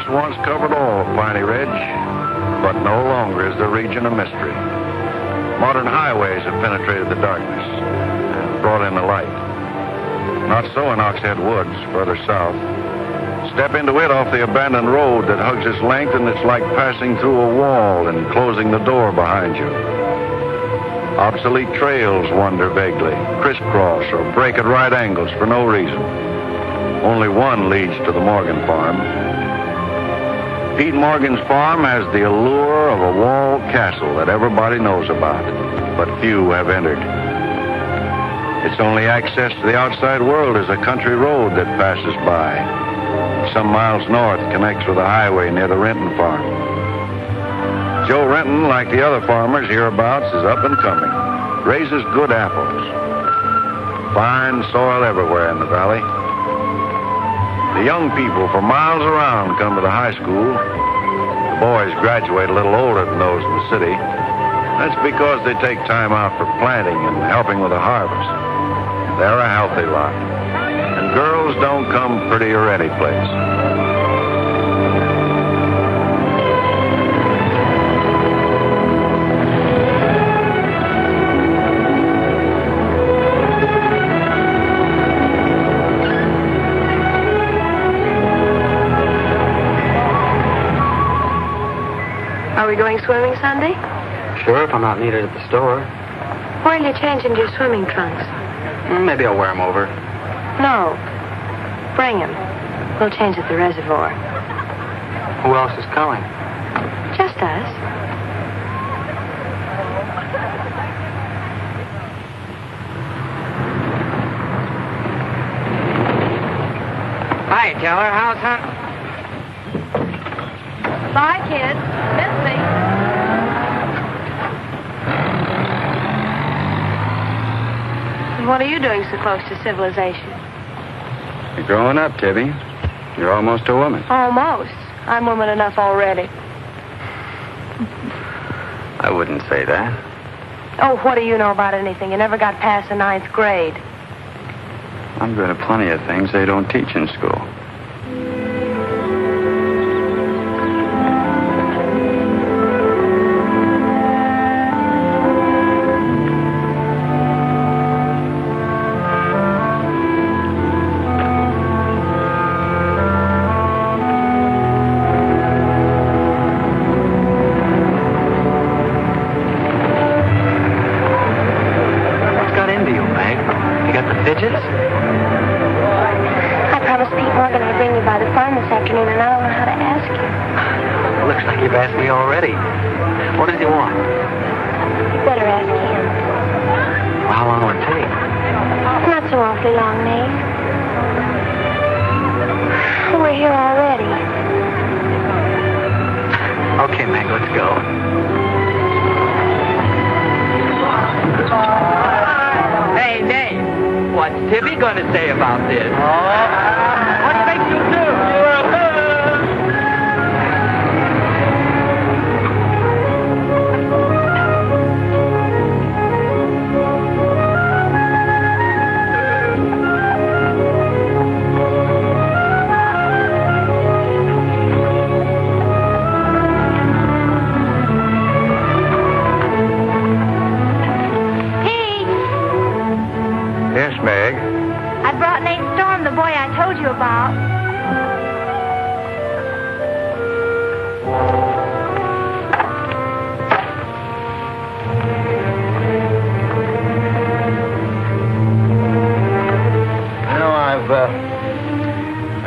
farmhouse once covered all of Piney Ridge, but no longer is the region a mystery. Modern highways have penetrated the darkness and brought in the light. Not so in Oxhead Woods, further south. Step into it off the abandoned road that hugs its length, and it's like passing through a wall and closing the door behind you. Obsolete trails wander vaguely, crisscross or break at right angles for no reason. Only one leads to the Morgan farm. Pete Morgan's farm has the allure of a walled castle that everybody knows about, but few have entered. Its only access to the outside world is a country road that passes by. Some miles north connects with a highway near the Renton farm. Joe Renton, like the other farmers hereabouts, is up and coming. Raises good apples. Fine soil everywhere in the valley. The young people for miles around come to the high school. The boys graduate a little older than those in the city. That's because they take time out for planting and helping with the harvest. They're a healthy lot. And girls don't come prettier any place. Are we going swimming Sunday? Sure, if I'm not needed at the store. Where'll you change into your swimming trunks? Maybe I'll wear them over. No. Bring them. We'll change at the reservoir. Who else is coming? Just us. Hi, Teller. How's hunting? Bye, kids. Miss me. What are you doing so close to civilization? You're growing up, Tibby. You're almost a woman. Almost. I'm woman enough already. I wouldn't say that. Oh, what do you know about anything? You never got past the 9th grade. I'm good at plenty of things they don't teach in school.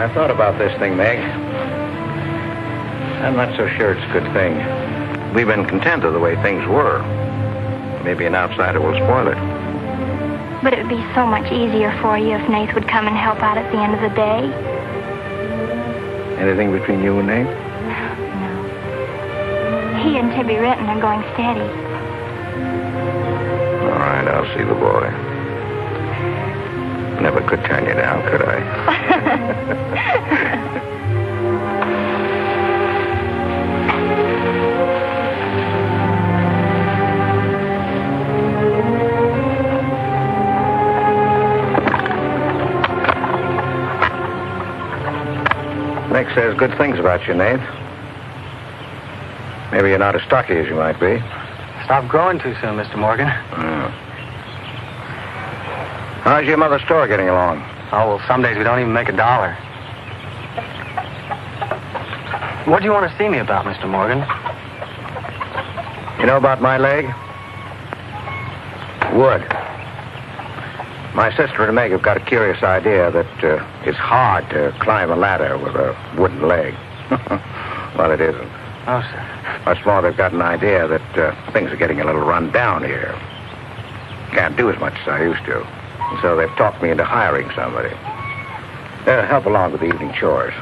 I've thought about this thing, Meg. I'm not so sure it's a good thing. We've been content of the way things were. Maybe an outsider will spoil it. But it would be so much easier for you if Nate would come and help out at the end of the day. Anything between you and Nate? No. He and Tibby Renton are going steady. All right, I'll see the boy. Never could turn you down, could I? Meg says good things about you, Nate. Maybe you're not as stocky as you might be. Stop growing too soon, Mr. Morgan. How's your mother's store getting along? Oh, well, some days we don't even make $1. What do you want to see me about, Mr. Morgan? You know about my leg? Wood. My sister and Meg have got a curious idea that it's hard to climb a ladder with a wooden leg. Well, it isn't. Oh, sir. Much more, they've got an idea that things are getting a little run down here. Can't do as much as I used to. And so they've talked me into hiring somebody. Help along with the evening chores.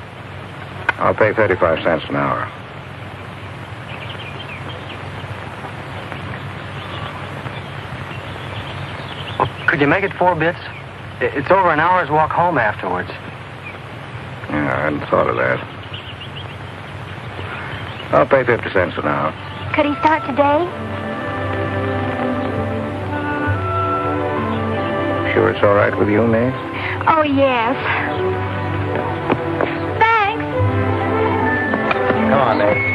I'll pay 35 cents an hour. Well, could you make it 4 bits? It's over an hour's walk home afterwards. Yeah, I hadn't thought of that. I'll pay 50 cents an hour. Could he start today? Sure it's all right with you, Nate? Oh, yes. Thanks. Come on, Nate.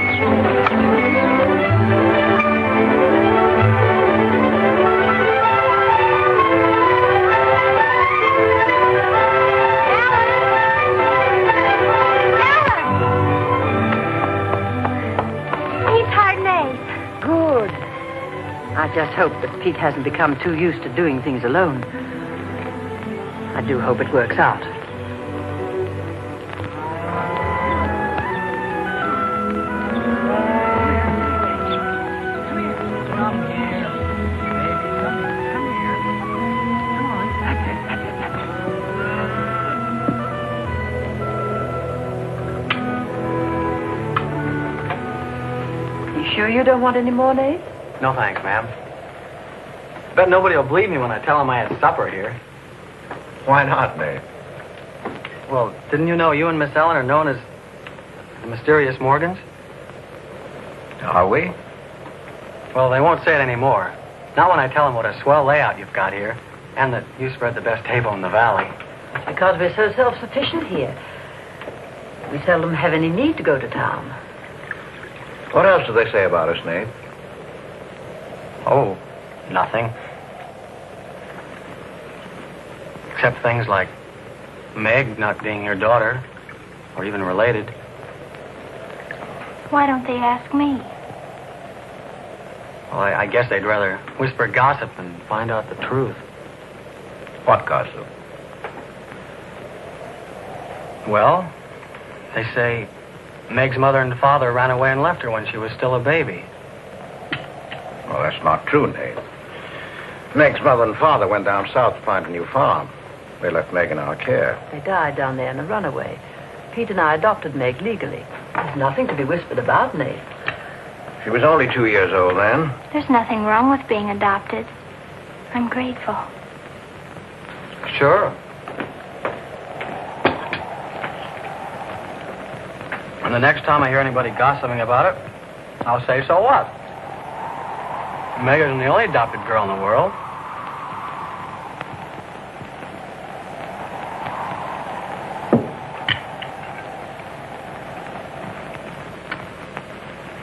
Good. I just hope that Pete hasn't become too used to doing things alone. I do hope it works out. Sure you don't want any more, Nate? No, thanks, ma'am. Bet nobody will believe me when I tell them I had supper here. Why not, Nate? Well, didn't you know you and Miss Ellen are known as the mysterious Morgans? Are we? Well, they won't say it anymore. Not when I tell them what a swell layout you've got here, and that you spread the best table in the valley. It's because we're so self-sufficient here. We seldom have any need to go to town. What else do they say about us, Nate? Oh, nothing. Except things like Meg not being your daughter, or even related. Why don't they ask me? Well, I guess they'd rather whisper gossip than find out the truth. What gossip? Well, they say Meg's mother and father ran away and left her when she was still a baby. Well, that's not true, Nate. Meg's mother and father went down south to find a new farm. They left Meg in our care. They died down there in a runaway. Pete and I adopted Meg legally. There's nothing to be whispered about, Nate. She was only 2 years old then. There's nothing wrong with being adopted. I'm grateful. Sure. And the next time I hear anybody gossiping about it, I'll say, so what? Meg isn't the only adopted girl in the world.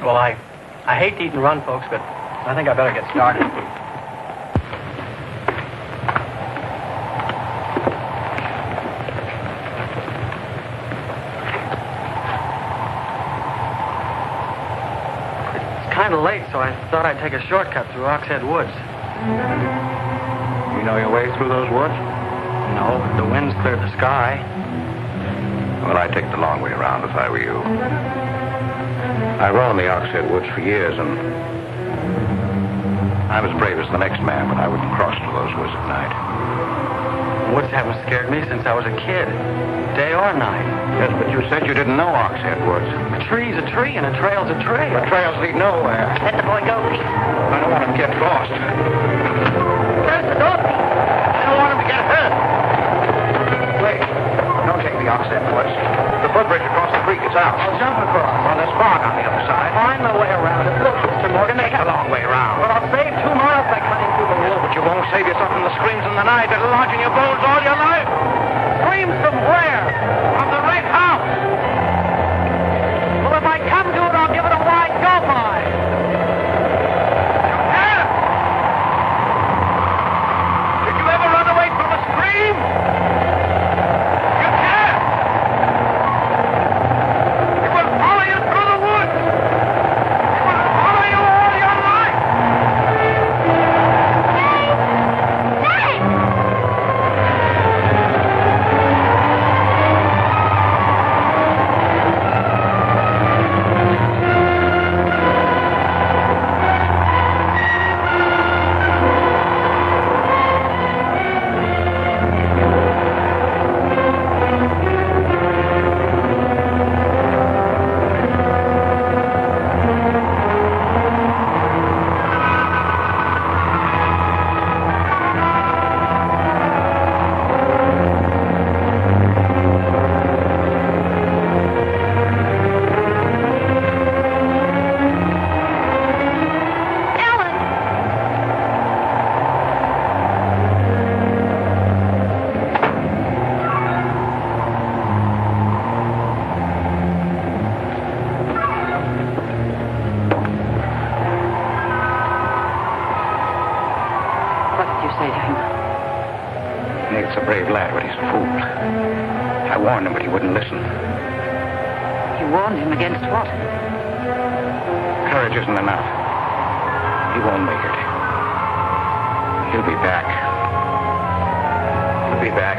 Well, I hate to eat and run, folks, but I think I better get started. Kind of late, so I thought I'd take a shortcut through Oxhead Woods. You know your way through those woods? No, the wind's cleared the sky. Well, I'd take the long way around if I were you. I roamed the Oxhead Woods for years, and I'm as brave as the next man, but I wouldn't cross through those woods at night. Woods haven't scared me since I was a kid, day or night. Yes, but you said you didn't know Oxhead Woods. A tree's a tree, and a trail's a trail. The trails lead nowhere. Let the boy go, Pete. I don't want him to get lost. Close the door, Pete. I don't want him to get hurt. Wait. Don't take the Oxhead Woods. The footbridge across the creek is out. I'll jump across. Well, there's fog on the other side. Find my way around it. Look, Mr. Morgan, Take the long way around. Well, I'll save 2 miles by cutting through the wood. But you won't save yourself from the screams in the night that'll lodge in your bones all your life. Screams from where? From the red house. Fool. I warned him, but he wouldn't listen. You warned him against what? Courage isn't enough. He won't make it. He'll be back. He'll be back.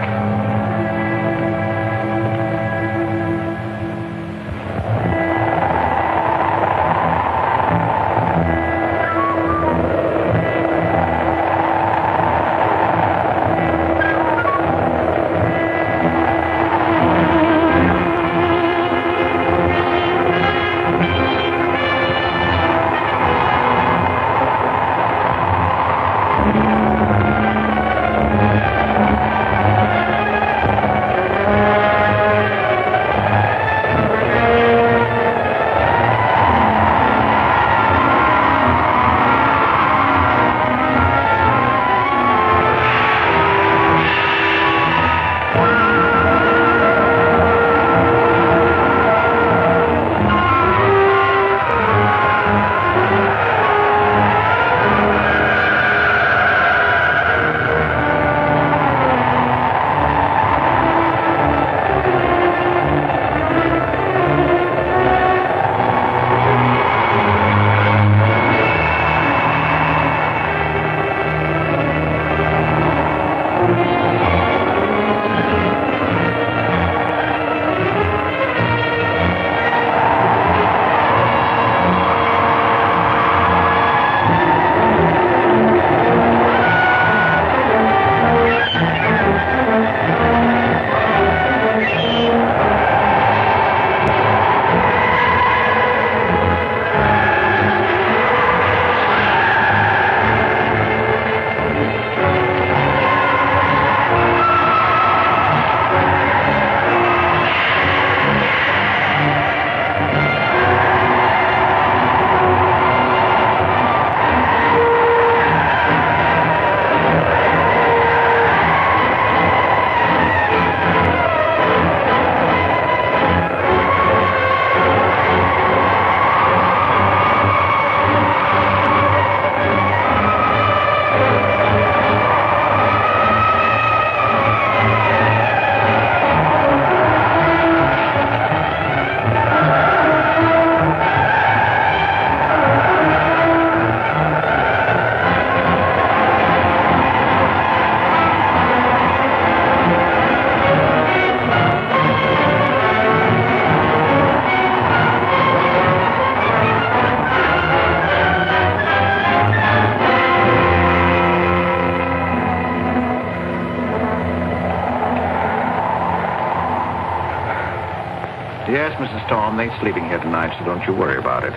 Yes, Mrs. Storm, they're sleeping here tonight, so don't you worry about it.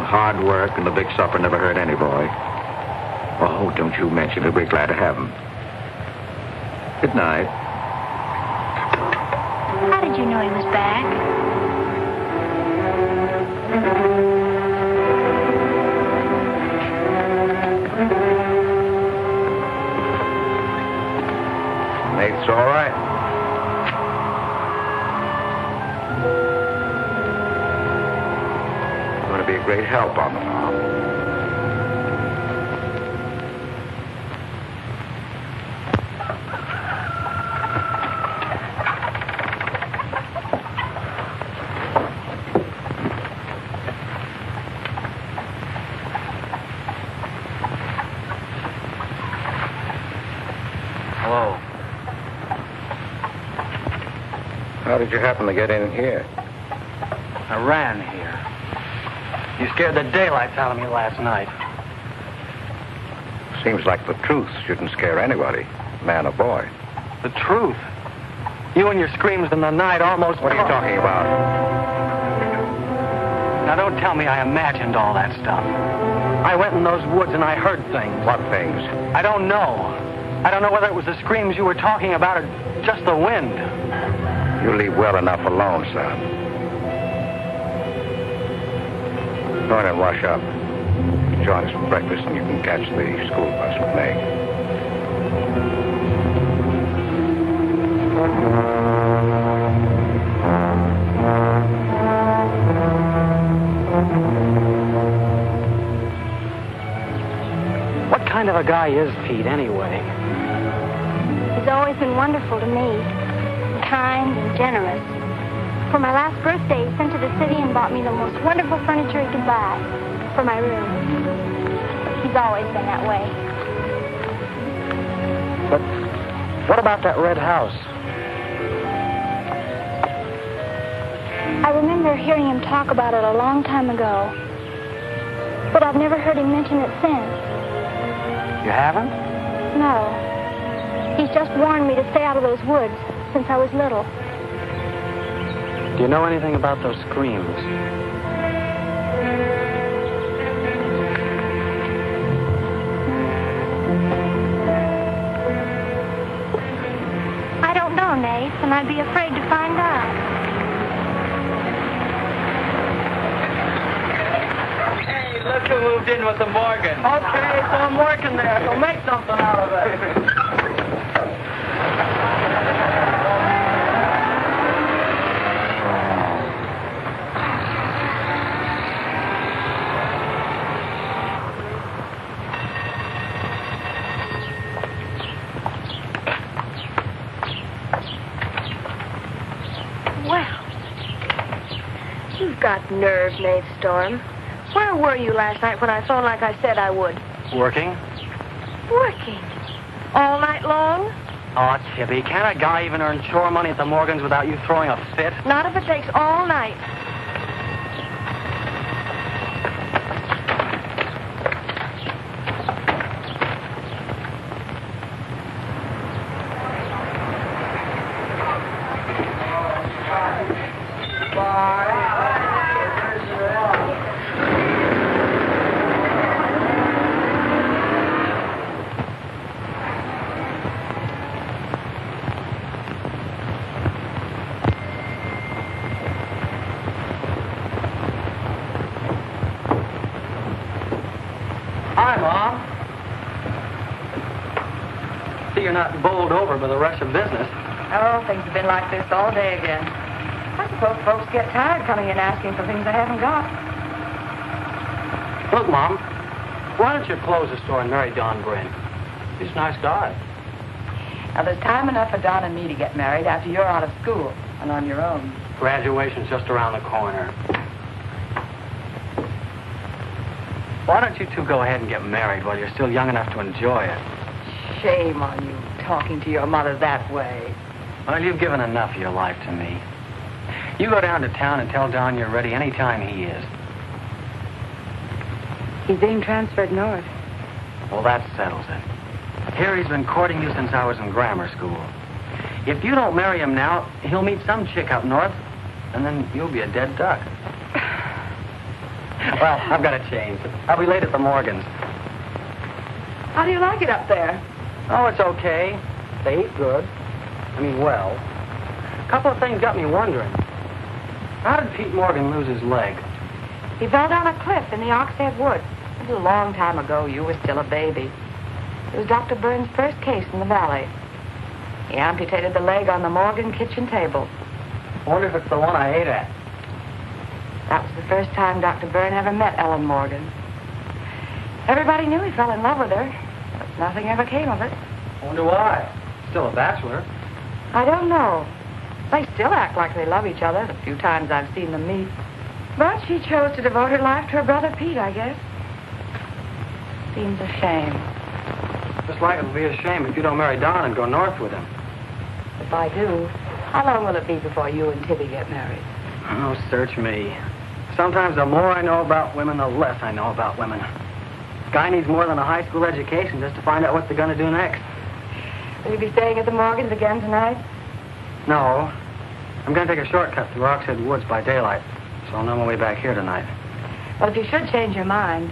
Hard work and the big supper never hurt any boy. Oh, don't you mention it. We're glad to have him. Good night. How did you know he was back? Nate's all right. Going to be a great help on the farm. Hello. How did you happen to get in here? I ran here. You scared the daylights out of me last night. Seems like the truth shouldn't scare anybody, man or boy. The truth. You and your screams in the night almost... What are you talking about? Now, don't tell me I imagined all that stuff. I went in those woods and I heard things. What things? I don't know. I don't know whether it was the screams you were talking about or just the wind. You leave well enough alone, son. Go in and wash up. Join us for breakfast and you can catch the school bus with Meg. What kind of a guy is Pete, anyway? He's always been wonderful to me, kind and generous. For my last birthday, he sent to the city and bought me the most wonderful furniture he could buy for my room. He's always been that way. But what about that red house? I remember hearing him talk about it a long time ago, but I've never heard him mention it since. You haven't? No. He's just warned me to stay out of those woods since I was little. Do you know anything about those screams? I don't know, Nate, and I'd be afraid to find out. Hey, look who moved in with the Morgan. Okay, so I'm working there, so make something out of it. Got nerve, Nate Storm. Where were you last night when I phoned like I said I would? Working? Working? All night long? Oh, Tibby, can't a guy even earn chore money at the Morgans without you throwing a fit? Not if it takes all night. Hi, Mom. See, you're not bowled over by the rush of business. Oh, things have been like this all day again. I suppose folks get tired coming in asking for things they haven't got. Look, Mom, why don't you close the store and marry Don Bryn? He's a nice guy. Now, there's time enough for Don and me to get married after you're out of school and on your own. Graduation's just around the corner. Why don't you two go ahead and get married while you're still young enough to enjoy it? Shame on you, talking to your mother that way. Well, you've given enough of your life to me. You go down to town and tell Don you're ready any time he is. He's being transferred north. Well, that settles it. Here he's been courting you since I was in grammar school. If you don't marry him now, he'll meet some chick up north, and then you'll be a dead duck. Well, I've got to change. I'll be late at the Morgans. How do you like it up there? Oh, it's okay. They eat good. I mean, well. A couple of things got me wondering. How did Pete Morgan lose his leg? He fell down a cliff in the Oxhead Woods. It was a long time ago. You were still a baby. It was Dr. Burns' first case in the valley. He amputated the leg on the Morgan kitchen table. I wonder if it's the one I ate at. That was the first time Dr. Byrne ever met Ellen Morgan. Everybody knew he fell in love with her, but nothing ever came of it. I wonder why. Still a bachelor. I don't know. They still act like they love each other, the few times I've seen them meet. But she chose to devote her life to her brother Pete, I guess. Seems a shame. Just like it'll be a shame if you don't marry Don and go north with him. If I do, how long will it be before you and Tibby get married? Oh, search me. Sometimes the more I know about women, the less I know about women. Guy needs more than a high school education just to find out what they're going to do next. Will you be staying at the Morgans again tonight? No. I'm going to take a shortcut through Oxhead Woods by daylight, so I'll know my way back here tonight. Well, if you should change your mind,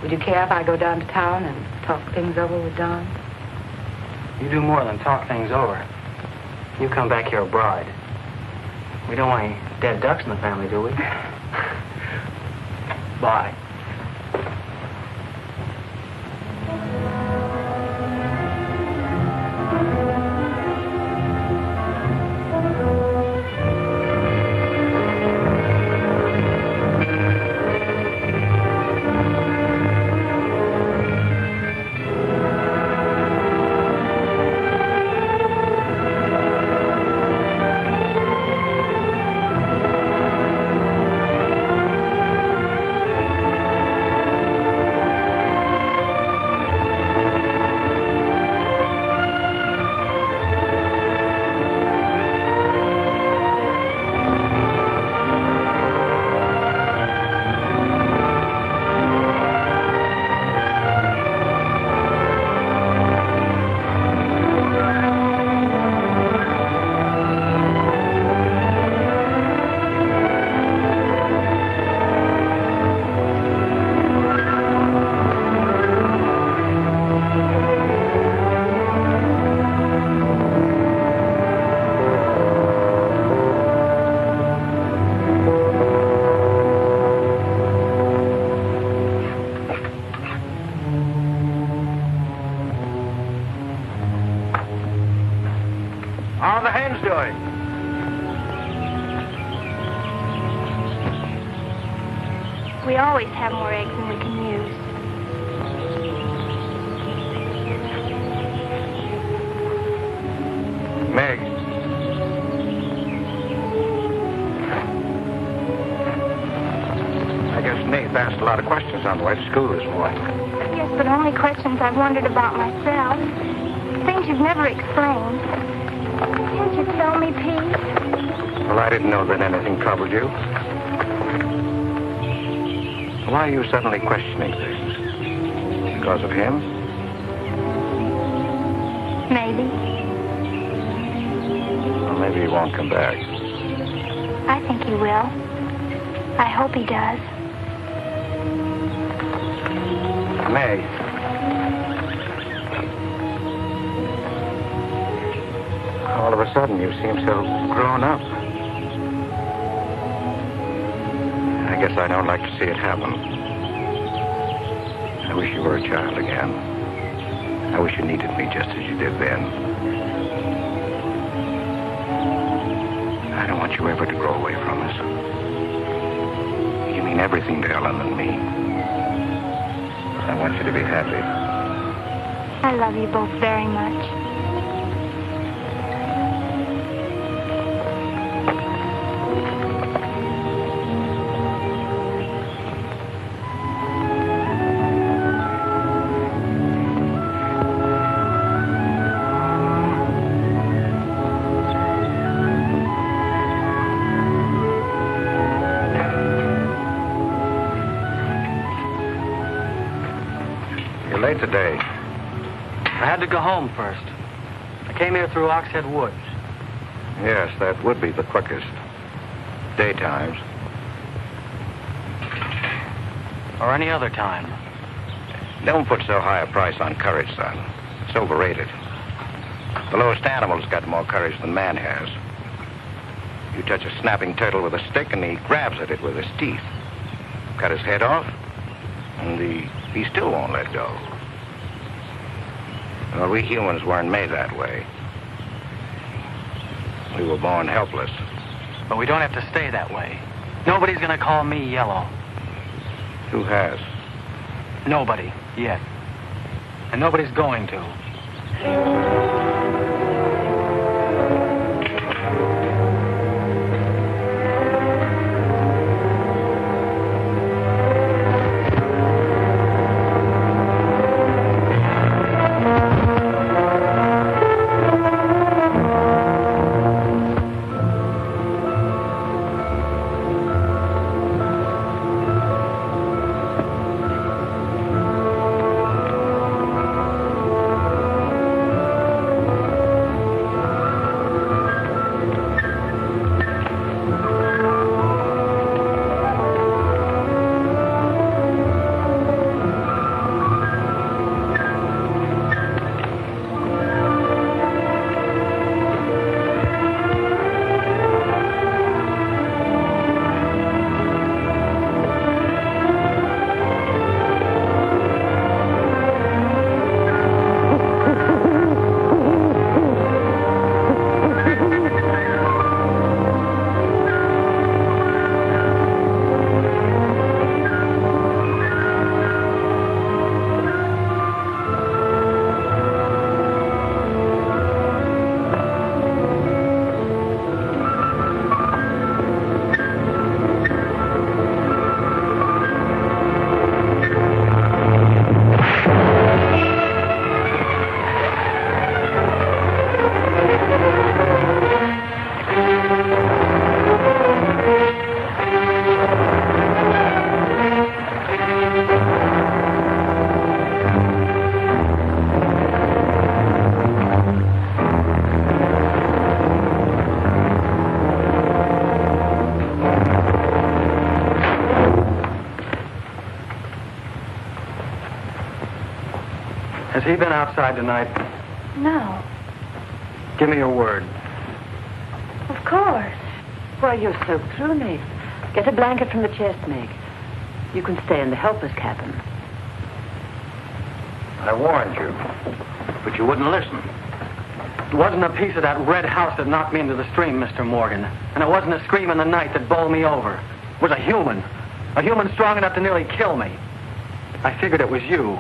would you care if I go down to town and talk things over with Don? You do more than talk things over. You come back here a bride. We don't want any dead ducks in the family, do we? Bye. How are the hens doing? We always have more eggs than we can use. Meg. I guess Nate asked a lot of questions on the way to school this morning. Yes, but only questions I've wondered about myself. Things you've never explained. Can't you tell me, Pete? Well, I didn't know that anything troubled you. Why are you suddenly questioning things? Because of him? Maybe. Well, maybe he won't come back. I think he will. I hope he does. May. All of a sudden, you seem so grown up. I guess I don't like to see it happen. I wish you were a child again. I wish you needed me just as you did then. I don't want you ever to grow away from us. You mean everything to Ellen and me. I want you to be happy. I love you both very much. Late today. I had to go home first. I came here through Oxhead Woods. Yes, that would be the quickest. Daytimes. Or any other time. Don't put so high a price on courage, son. It's overrated. The lowest animal's got more courage than man has. You touch a snapping turtle with a stick and he grabs at it with his teeth. Cut his head off, and he still won't let go. Well, we humans weren't made that way. We were born helpless. But we don't have to stay that way. Nobody's gonna call me yellow. Who has? Nobody, yet. And nobody's going to. Has he been outside tonight? No. Give me your word. Of course. Why, you're soaked through, Nate. Get a blanket from the chest, Meg. You can stay in the helper's cabin. I warned you, but you wouldn't listen. It wasn't a piece of that red house that knocked me into the stream, Mr. Morgan. And it wasn't a scream in the night that bowled me over. It was a human. A human strong enough to nearly kill me. I figured it was you.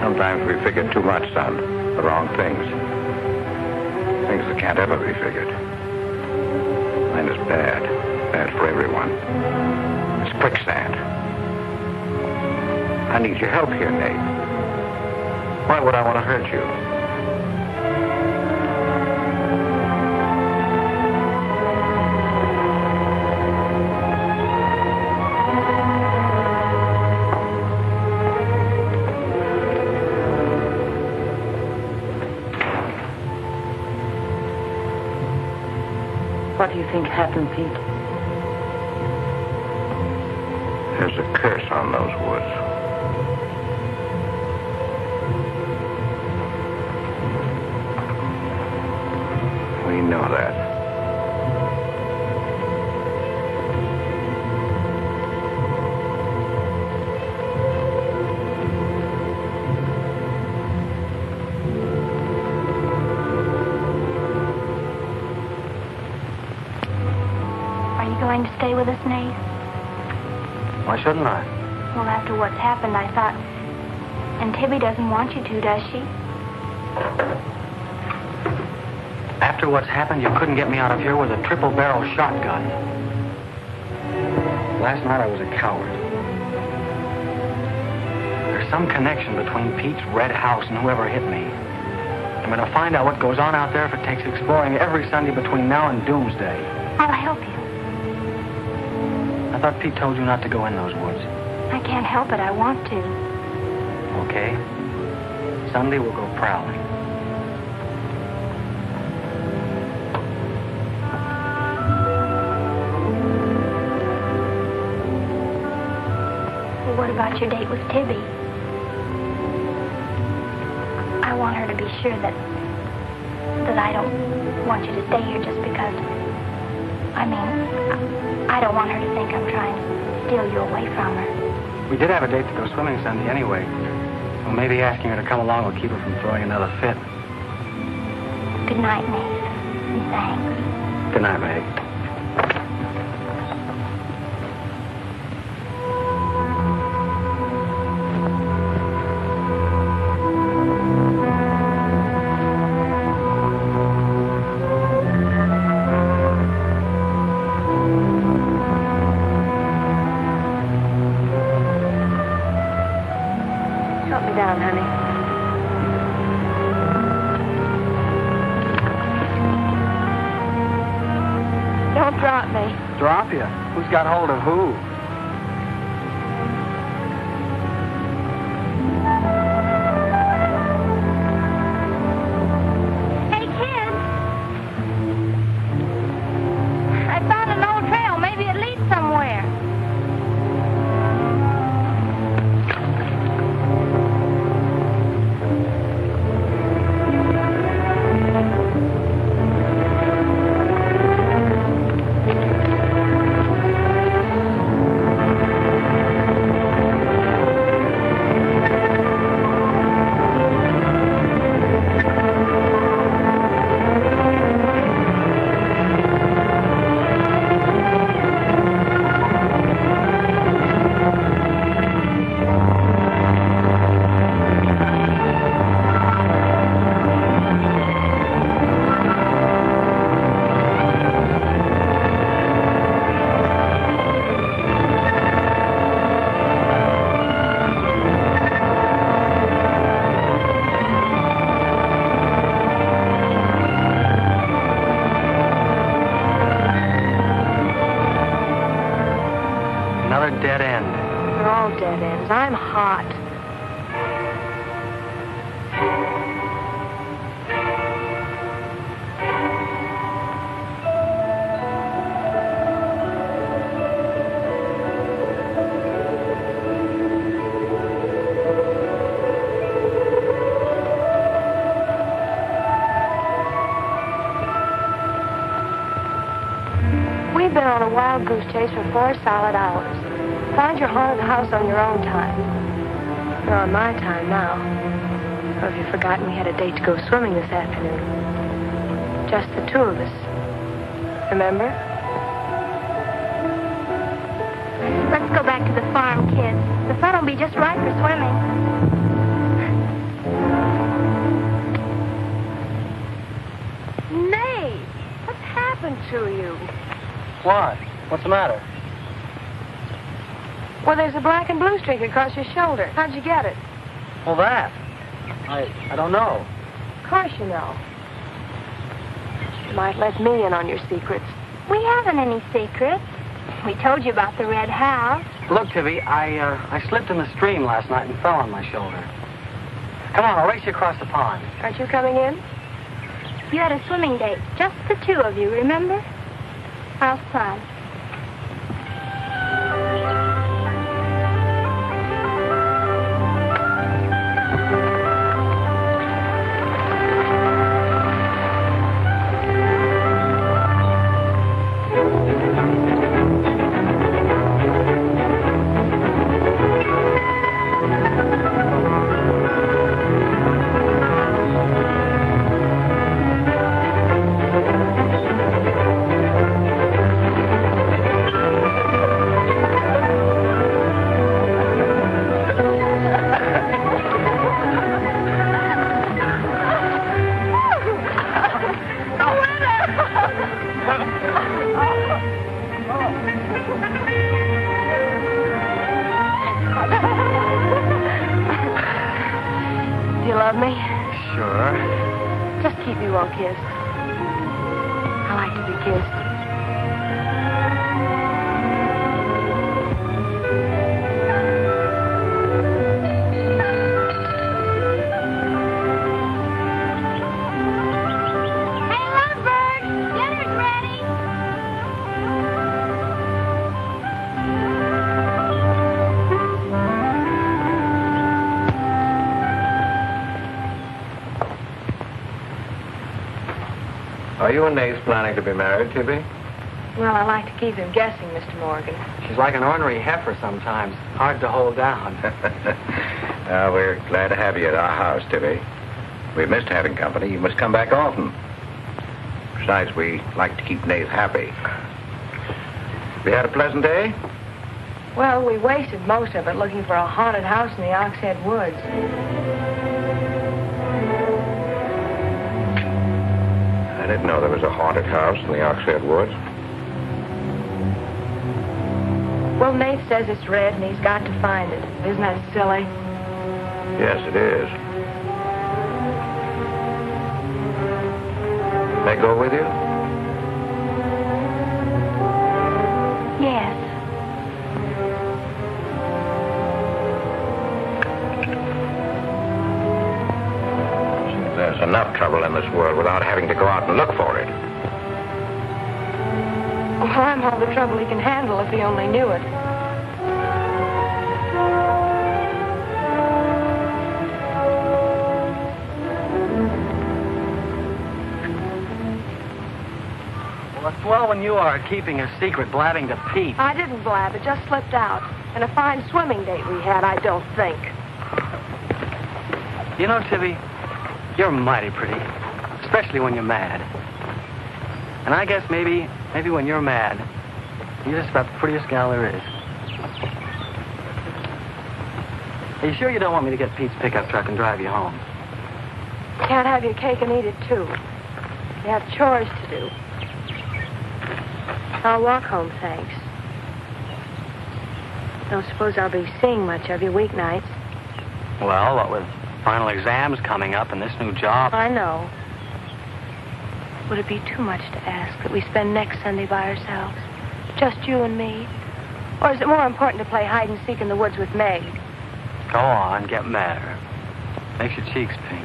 Sometimes we figure too much, son. The wrong things. Things that can't ever be figured. Mine is bad. Bad for everyone. It's quicksand. I need your help here, Nate. Why would I want to hurt you? What do you think happened, Pete? There's a curse on those woods. We know that. Are you going to stay with us, Nate? Why shouldn't I? Well, after what's happened, I thought... And Tibby doesn't want you to, does she? After what's happened, you couldn't get me out of here with a triple-barrel shotgun. Last night I was a coward. There's some connection between Pete's red house and whoever hit me. I'm going to find out what goes on out there if it takes exploring every Sunday between now and doomsday. I'll help you. I thought Pete told you not to go in those woods. I can't help it. I want to. Okay. Sunday we'll go prowling. Well, what about your date with Tibby? I want her to be sure that I don't want you to stay here just because... I don't want her to think I'm trying to steal you away from her. We did have a date to go swimming Sunday anyway. So maybe asking her to come along will keep her from throwing another fit. Good night, Nate. And thanks. Good night, Meg. Help me down, honey. Don't drop me. Drop you? Who's got hold of who? Hey, kids! I found an old trail. Maybe it leads somewhere. Another dead end. They're all dead ends. I'm hot. We've been on a wild goose chase for 4 solid hours. Find your haunted house on your own time. You're on my time now. Or have you forgotten we had a date to go swimming this afternoon? Just the two of us. Remember? Let's go back to the farm, kids. The sun will be just right for swimming. Nate, what's happened to you? What? What's the matter? Well, there's a black and blue streak across your shoulder. How'd you get it? Well, that. I don't know. Of course you know. You might let me in on your secrets. We haven't any secrets. We told you about the red house. Look, Tivy, I slipped in the stream last night and fell on my shoulder. Come on, I'll race you across the pond. Aren't you coming in? You had a swimming date, just the two of you, remember? How's fun? Do you love me? Sure. Just keep me well kissed. I like to be kissed. Hey, Lovebird! Dinner's ready! Are you and Nace planning to be married, Tibby? Well, I like to keep him guessing, Mr. Morgan. She's like an ornery heifer sometimes. Hard to hold down. We're glad to have you at our house, Tibby. We missed having company. You must come back often. Besides, we like to keep Nace happy. We had a pleasant day? Well, we wasted most of it looking for a haunted house in the Oxhead Woods. I didn't know there was a haunted house in the Oxhead Woods. Well, Nate says it's red and he's got to find it. Isn't that silly? Yes, it is. May I go with you? Yes. There's enough trouble in this world without having to go out and look for it. Well, I'm all the trouble he can handle if he only knew it. Well, it's swell when you are keeping a secret, blabbing to Pete. I didn't blab. It just slipped out. And a fine swimming date we had, I don't think. You know, Tibby, you're mighty pretty, especially when you're mad. And I guess maybe when you're mad, you're just about the prettiest gal there is. Are you sure you don't want me to get Pete's pickup truck and drive you home? Can't have your cake and eat it, too. You have chores to do. I'll walk home, thanks. Don't suppose I'll be seeing much of you weeknights. Well, what with final exams coming up and this new job. I know. Would it be too much to ask that we spend next Sunday by ourselves? Just you and me? Or is it more important to play hide and seek in the woods with Meg? Go on, get madder. Makes your cheeks pink.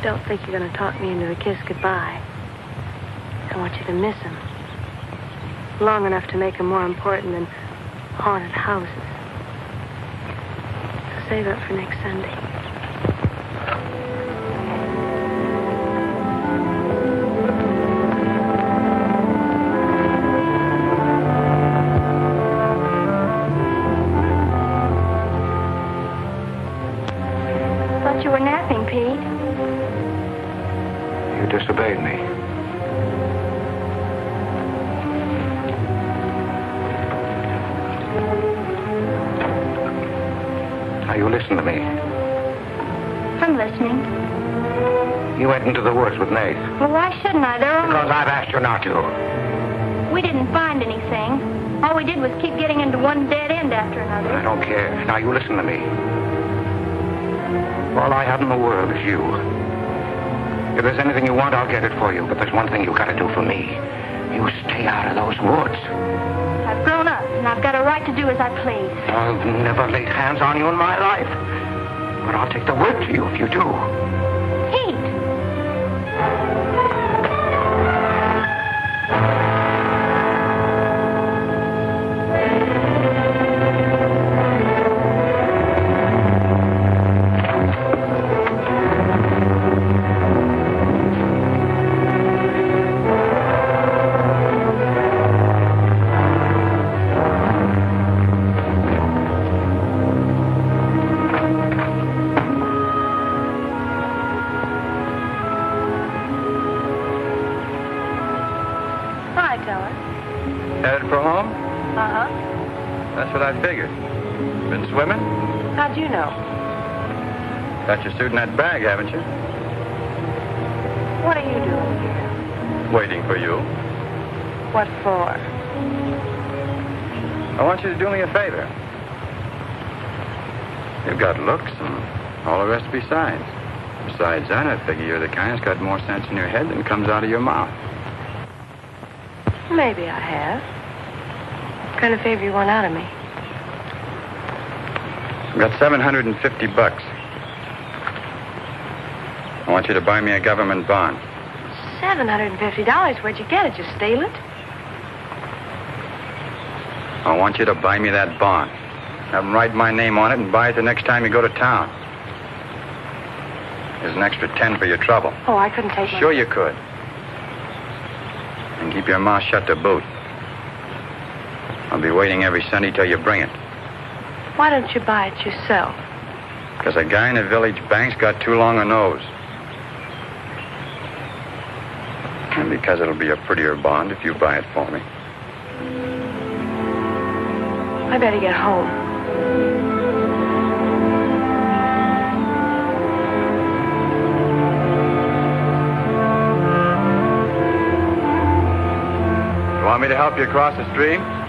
Don't think you're going to talk me into a kiss goodbye. I want you to miss him. Long enough to make him more important than haunted houses. So save it for next Sunday. thought you were napping, Pete. You disobeyed me. Now, you listen to me. I'm listening. You went into the woods with Nate. Well, why shouldn't I? Because I've asked you not to. We didn't find anything. All we did was keep getting into one dead end after another. I don't care. Now, you listen to me. All I have in the world is you. If there's anything you want, I'll get it for you. But there's one thing you gotta do for me. You stay out of those woods. I've grown up, and I've got a right to do as I please. I've never laid hands on you in my life. But I'll take the word to you if you do. Pete! Headed for home? Uh-huh. That's what I figured. Been swimming? How'd you know? Got your suit in that bag, haven't you? What are you doing here? Waiting for you. What for? I want you to do me a favor. You've got looks and all the rest besides. Besides that, I figure you're the kind that's got more sense in your head than comes out of your mouth. Maybe I have. What kind of favor you want out of me? I've got $750. I want you to buy me a government bond. $750? Where'd you get it? You steal it? I want you to buy me that bond. Have them write my name on it and buy it the next time you go to town. There's an extra 10 for your trouble. Oh, I couldn't take Sure you could. And keep your mouth shut to boot. I'll be waiting every Sunday till you bring it. Why don't you buy it yourself? Because a guy in the village bank's got too long a nose. And because it'll be a prettier bond if you buy it for me. I better get home. You want me to help you across the stream?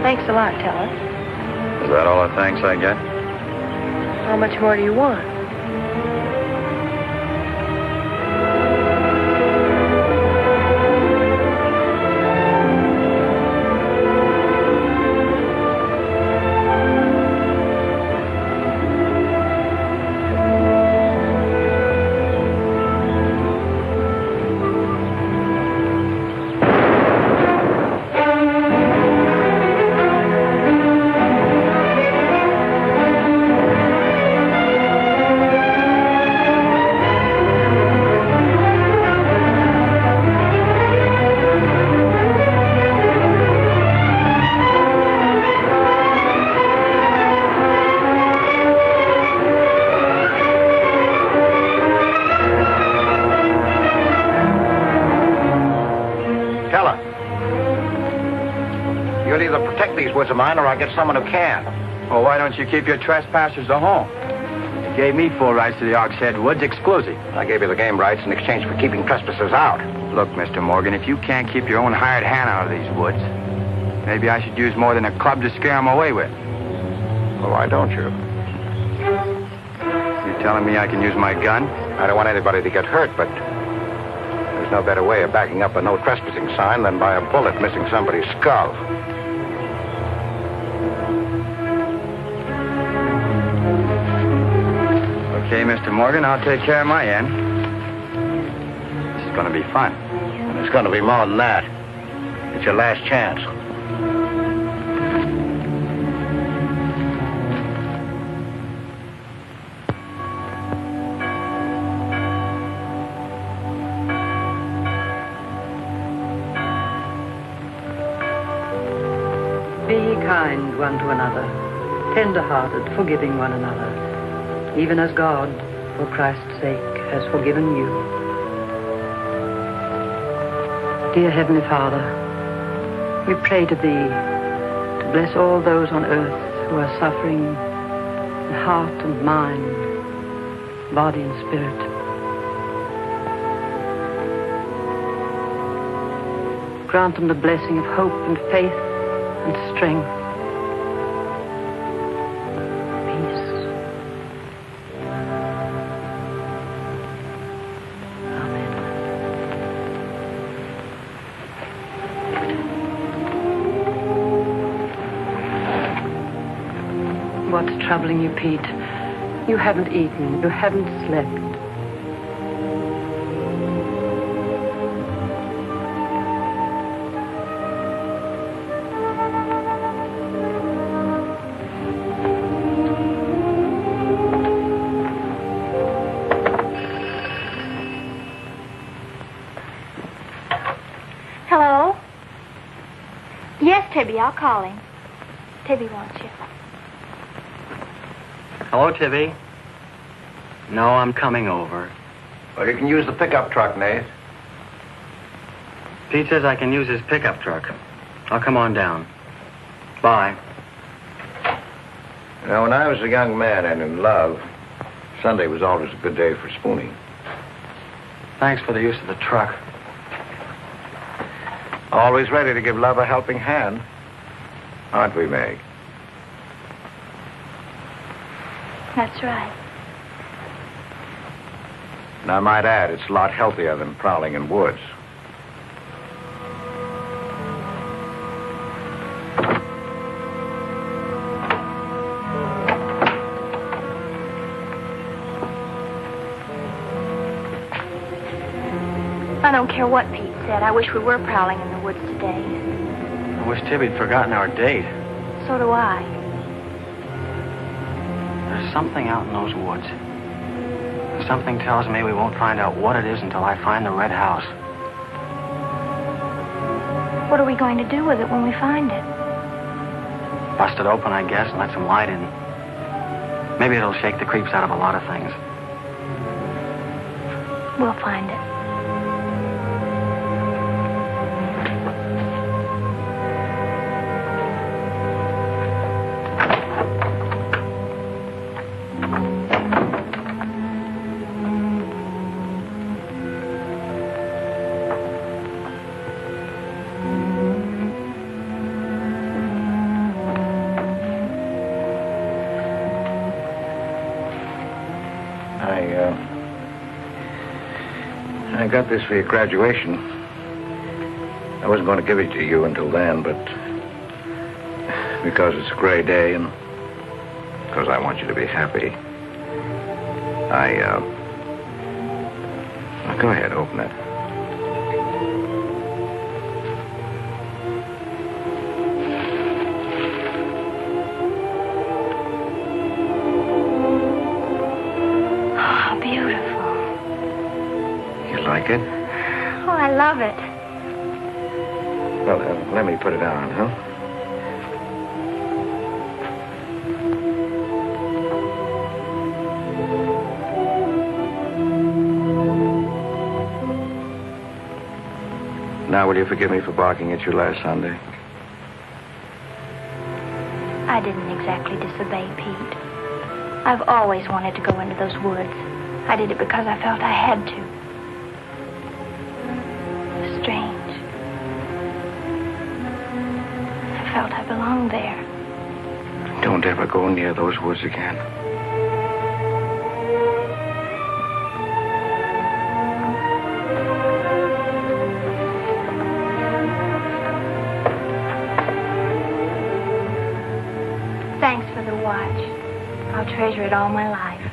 Thanks a lot, Teller. Is that all the thanks I get? How much more do you want? You'll either protect these woods of mine or I'll get someone who can. Well, why don't you keep your trespassers to home? You gave me full rights to the Ox Head Woods exclusive. I gave you the game rights in exchange for keeping trespassers out. Look, Mr. Morgan, if you can't keep your own hired hand out of these woods, maybe I should use more than a club to scare them away with. Well, why don't you? You telling me I can use my gun? I don't want anybody to get hurt, but there's no better way of backing up a no trespassing sign than by a bullet missing somebody's skull. Okay, Mr. Morgan, I'll take care of my end. This is going to be fun. And it's going to be more than that. It's your last chance. Be ye kind one to another, tender-hearted, forgiving one another, even as God, for Christ's sake, has forgiven you. Dear Heavenly Father, we pray to Thee to bless all those on earth who are suffering in heart and mind, body and spirit. Grant them the blessing of hope and faith and strength. Peace. Amen. What's troubling you, Pete? You haven't eaten. You haven't slept. Hello? Yes, Tibby, I'll call him. Tibby wants you. Hello, Tibby. No, I'm coming over. Well, you can use the pickup truck, Nate. Pete says I can use his pickup truck. I'll come on down. Bye. You know, when I was a young man and in love, Sunday was always a good day for spooning. Thanks for the use of the truck. Always ready to give love a helping hand. Aren't we, Meg? That's right. And I might add, it's a lot healthier than prowling in woods. I don't care what Pete said. I wish we were prowling in the woods today. I wish Tibby'd forgotten our date. So do I. There's something out in those woods. Something tells me we won't find out what it is until I find the red house. What are we going to do with it when we find it? Bust it open, I guess, and let some light in. Maybe it'll shake the creeps out of a lot of things. We'll find it. I got this for your graduation. I wasn't going to give it to you until then, but because it's a gray day and because I want you to be happy, go ahead, open it. Like it? Oh, I love it. Well, let me put it on, huh? Now, will you forgive me for barking at you last Sunday? I didn't exactly disobey Pete. I've always wanted to go into those woods. I did it because I felt I had to. Strange. I felt I belonged there. Don't ever go near those woods again. Thanks for the watch. I'll treasure it all my life.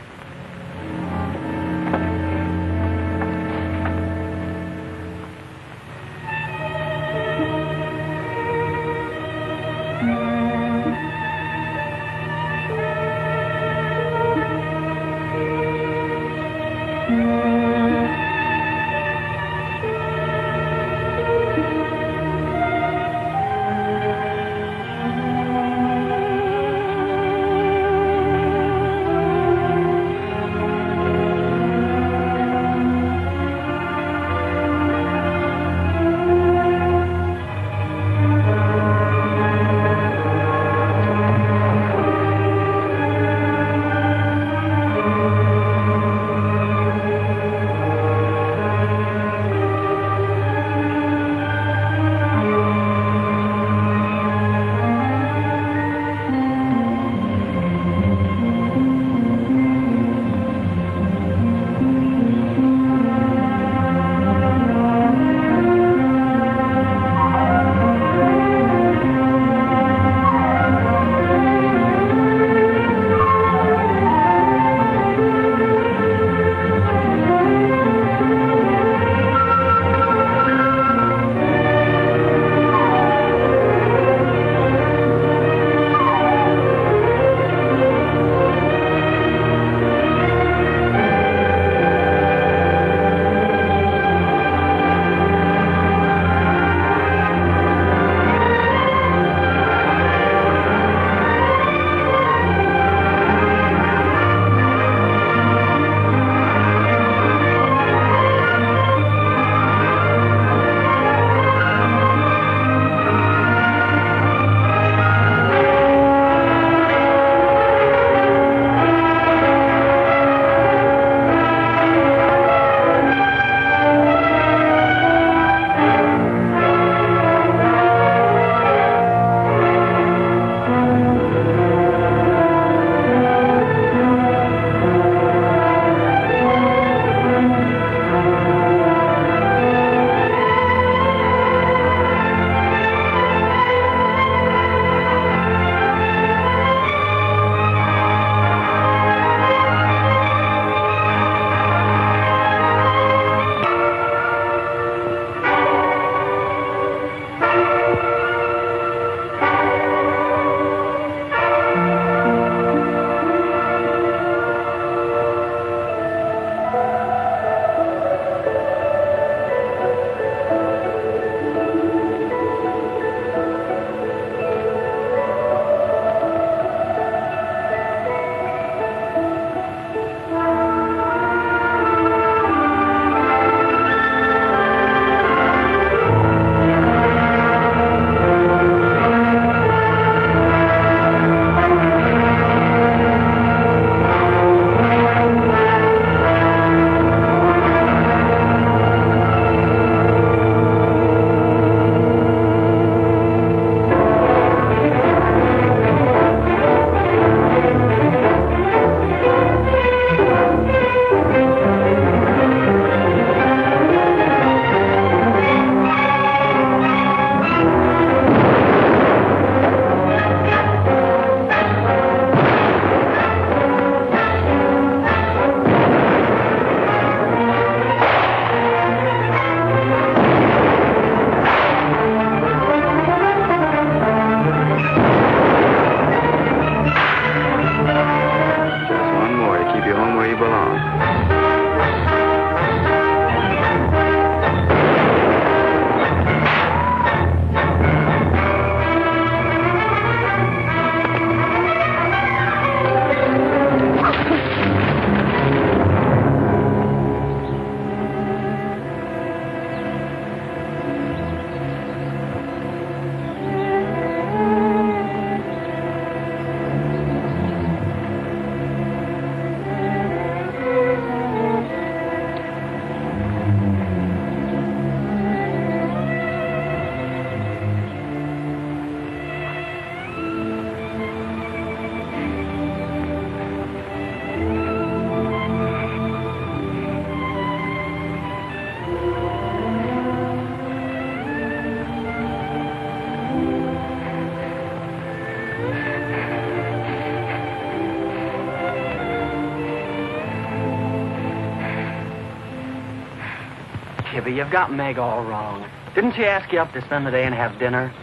Ivy, you've got Meg all wrong. Didn't she ask you up to spend the day and have dinner?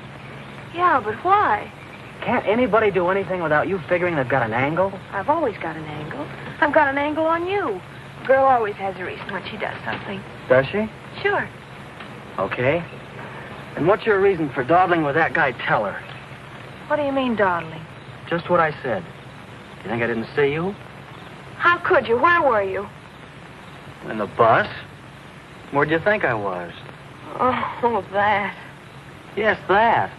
Yeah, but why? Can't anybody do anything without you figuring they've got an angle? I've always got an angle. I've got an angle on you. A girl always has a reason when she does something. Does she? Sure. Okay. And what's your reason for dawdling with that guy Teller? What do you mean, dawdling? Just what I said. You think I didn't see you? How could you? Where were you? In the bus? Where'd you think I was? Oh, that. Yes, that.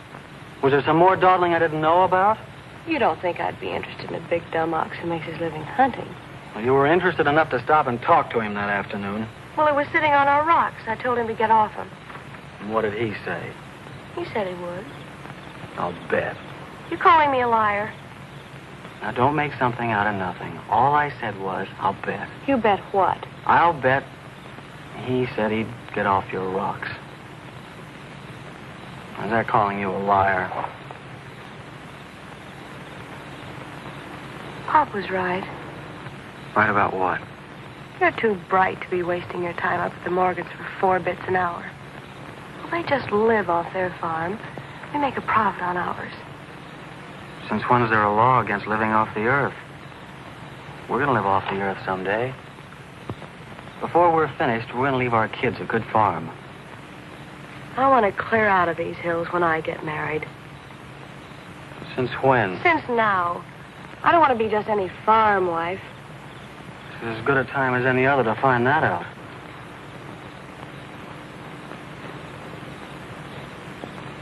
Was there some more dawdling I didn't know about? You don't think I'd be interested in a big dumb ox who makes his living hunting? Well, you were interested enough to stop and talk to him that afternoon. Well, he was sitting on our rocks. I told him to get off them. And what did he say? He said he would. I'll bet. You calling me a liar? Now, don't make something out of nothing. All I said was, I'll bet. You bet what? I'll bet he said he'd get off your rocks. Is that calling you a liar? Pop was right. Right about what? You're too bright to be wasting your time up at the Morgans for 4 bits an hour. Well, they just live off their farm. We make a profit on ours. Since when is there a law against living off the earth? We're going to live off the earth someday. Before we're finished, we're going to leave our kids a good farm. I want to clear out of these hills when I get married. Since when? Since now. I don't want to be just any farm wife. It's as good a time as any other to find that out.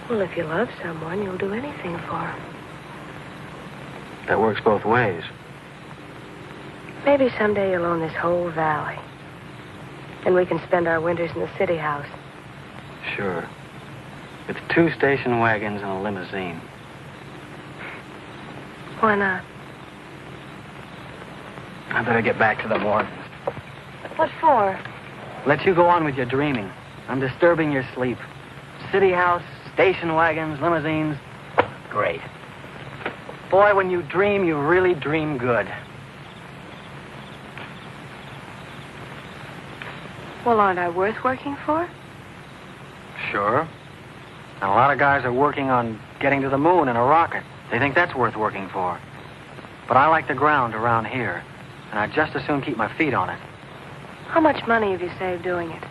Well, if you love someone, you'll do anything for him. That works both ways. Maybe someday you'll own this whole valley. And we can spend our winters in the city house. Sure. With 2 station wagons and a limousine. Why not? I better get back to the Morgans. What for? Let you go on with your dreaming. I'm disturbing your sleep. City house, station wagons, limousines. Great. Boy, when you dream, you really dream good. Well, aren't I worth working for? Sure. And a lot of guys are working on getting to the moon in a rocket. They think that's worth working for. But I like the ground around here, and I'd just as soon keep my feet on it. How much money have you saved doing it?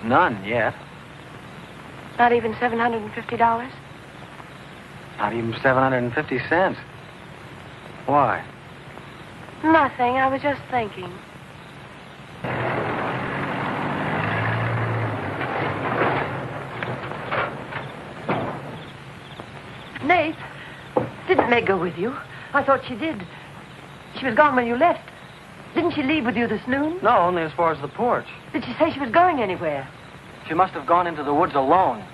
None yet. Not even $750? Not even 750 cents. Why? Nothing. I was just thinking. Nate, didn't Meg go with you? I thought she did. She was gone when you left. Didn't she leave with you this noon? No, only as far as the porch. Did she say she was going anywhere? She must have gone into the woods alone.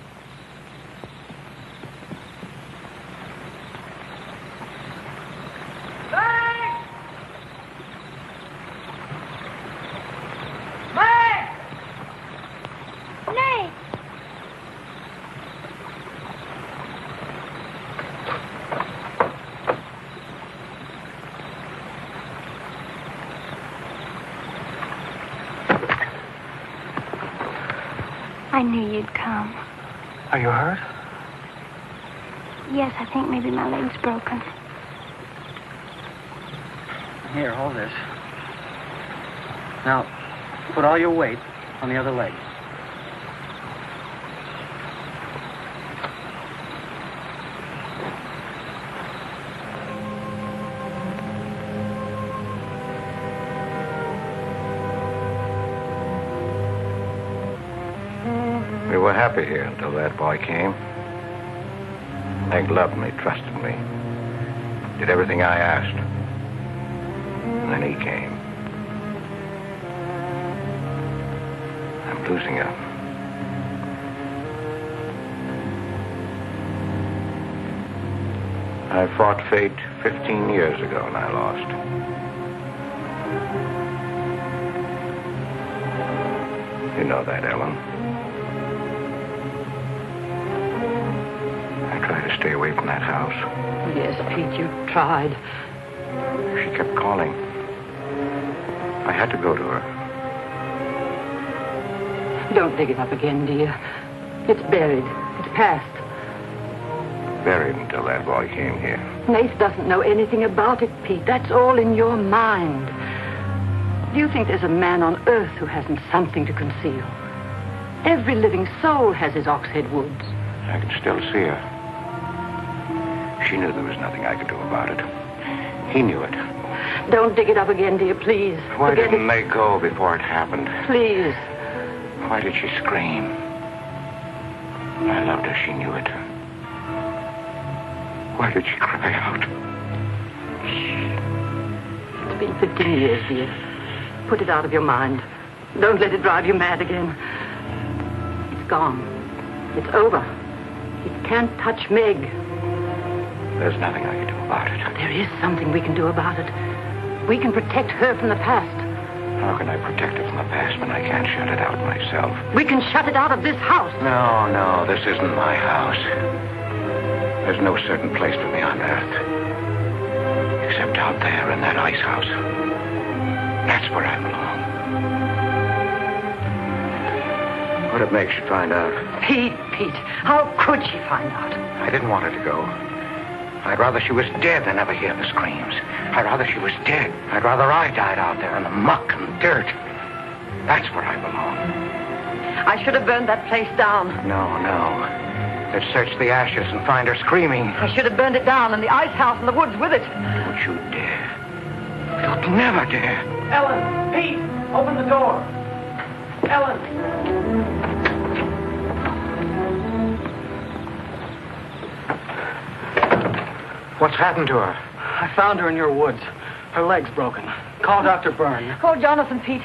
Nate! I knew you'd come. Are you hurt? Yes, I think maybe my leg's broken. Here, hold this. Now, put all your weight on the other leg. We were happy here until that boy came. Meg loved me, trusted me, did everything I asked. And then he came. I'm losing her. I fought fate 15 years ago and I lost. You know that, Ellen. I tried to stay away from that house. Yes, Pete, you tried. She kept calling. I had to go to her. Don't dig it up again, dear. It's buried. It's past. Buried until that boy came here. Nath doesn't know anything about it, Pete. That's all in your mind. Do you think there's a man on earth who hasn't something to conceal? Every living soul has his Oxhead Woods. I can still see her. She knew there was nothing I could do about it. He knew it. Don't dig it up again, dear, please. Why Forget didn't it. they go before it happened? Please. Why did she scream? I loved her. She knew it. Why did she cry out? It's been 15 years, dear. Put it out of your mind. Don't let it drive you mad again. It's gone. It's over. It can't touch Meg. There's nothing I can do about it. There is something we can do about it. We can protect her from the past. How can I protect her from the past when I can't shut it out myself? We can shut it out of this house. No, this isn't my house. There's no certain place for me on earth. Except out there in that ice house. That's where I belong. What'd make you find out? Pete, how could she find out? I didn't want her to go. I'd rather she was dead than ever hear the screams. I'd rather she was dead. I'd rather I died out there in the muck and dirt. That's where I belong. I should have burned that place down. No. Let's search the ashes and find her screaming. I should have burned it down and the ice house in the woods with it. Don't you dare. You'd never dare. Ellen! Pete! Open the door! Ellen! What's happened to her? I found her in your woods. Her leg's broken. Call Dr. Byrne. Call Jonathan, Pete.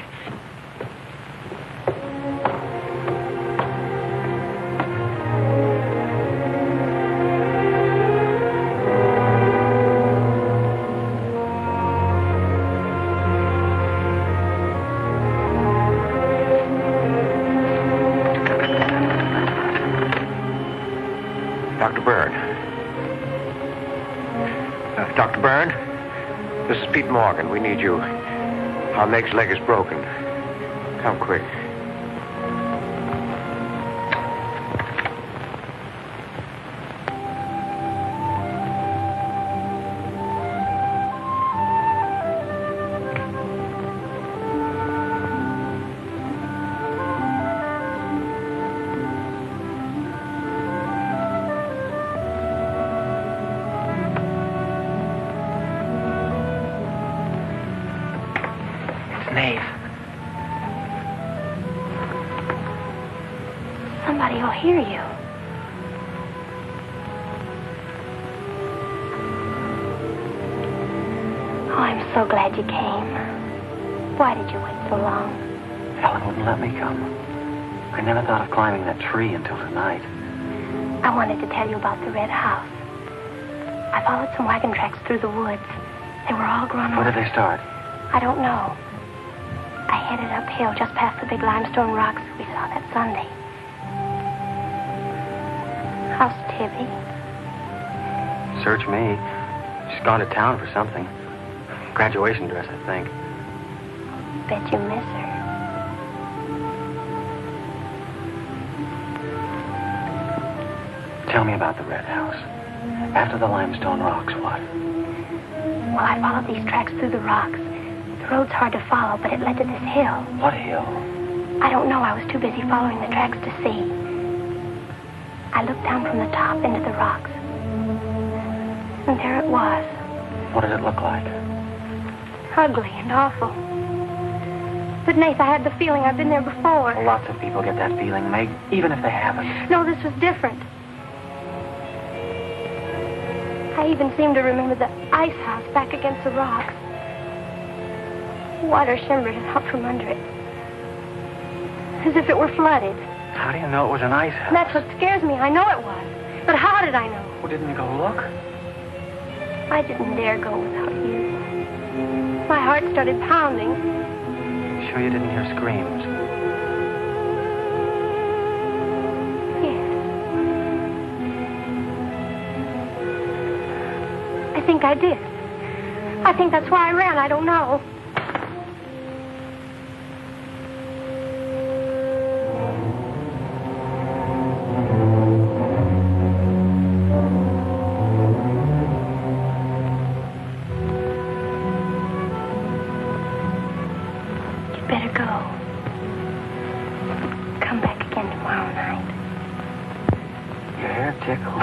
Dr. Byrne. Dr. Byrne? This is Pete Morgan. We need you. Our Meg's leg is broken. Come quick. Somebody will hear you. Oh, I'm so glad you came. Why did you wait so long? Ellen wouldn't let me come. I never thought of climbing that tree until tonight. I wanted to tell you about the red house. I followed some wagon tracks through the woods. They were all grown Where over. did they start? I don't know. I headed uphill just past the big limestone rocks we saw that Sunday. How's Tibby? Search me. She's gone to town for something. Graduation dress, I think. Bet you miss her. Tell me about the red house. After the limestone rocks, what? Well, I followed these tracks through the rocks. The road's hard to follow, but it led to this hill. What hill? I don't know. I was too busy following the tracks to see. I looked down from the top into the rocks. And there it was. What did it look like? Ugly and awful. But, Nath, I had the feeling I've been there before. Well, lots of people get that feeling, Meg, even if they haven't. No, this was different. I even seem to remember the ice house back against the rocks. Water shimmered out from under it. As if it were flooded. How do you know it was an ice house? That's what scares me. I know it was. But how did I know? Well, didn't you go look? I didn't dare go without you. My heart started pounding. Sure you didn't hear screams? Yes. I think I did. I think that's why I ran. I don't know. tickle.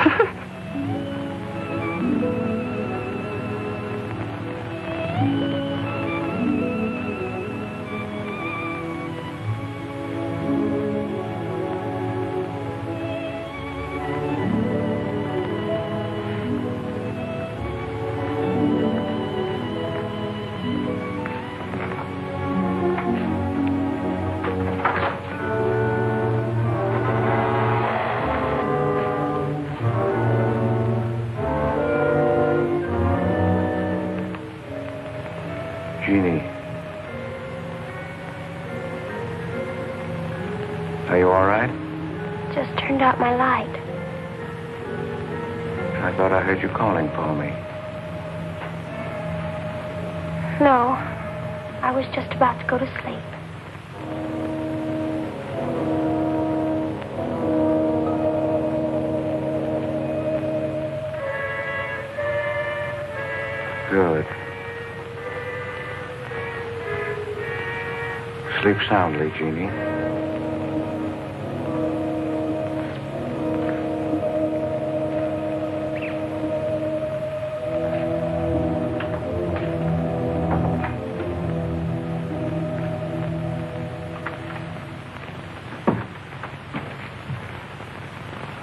Jeannie. Are you all right? Just turned out my light. I thought I heard you calling for me. No, I was just about to go to sleep. Good. Sleep soundly, Jeannie.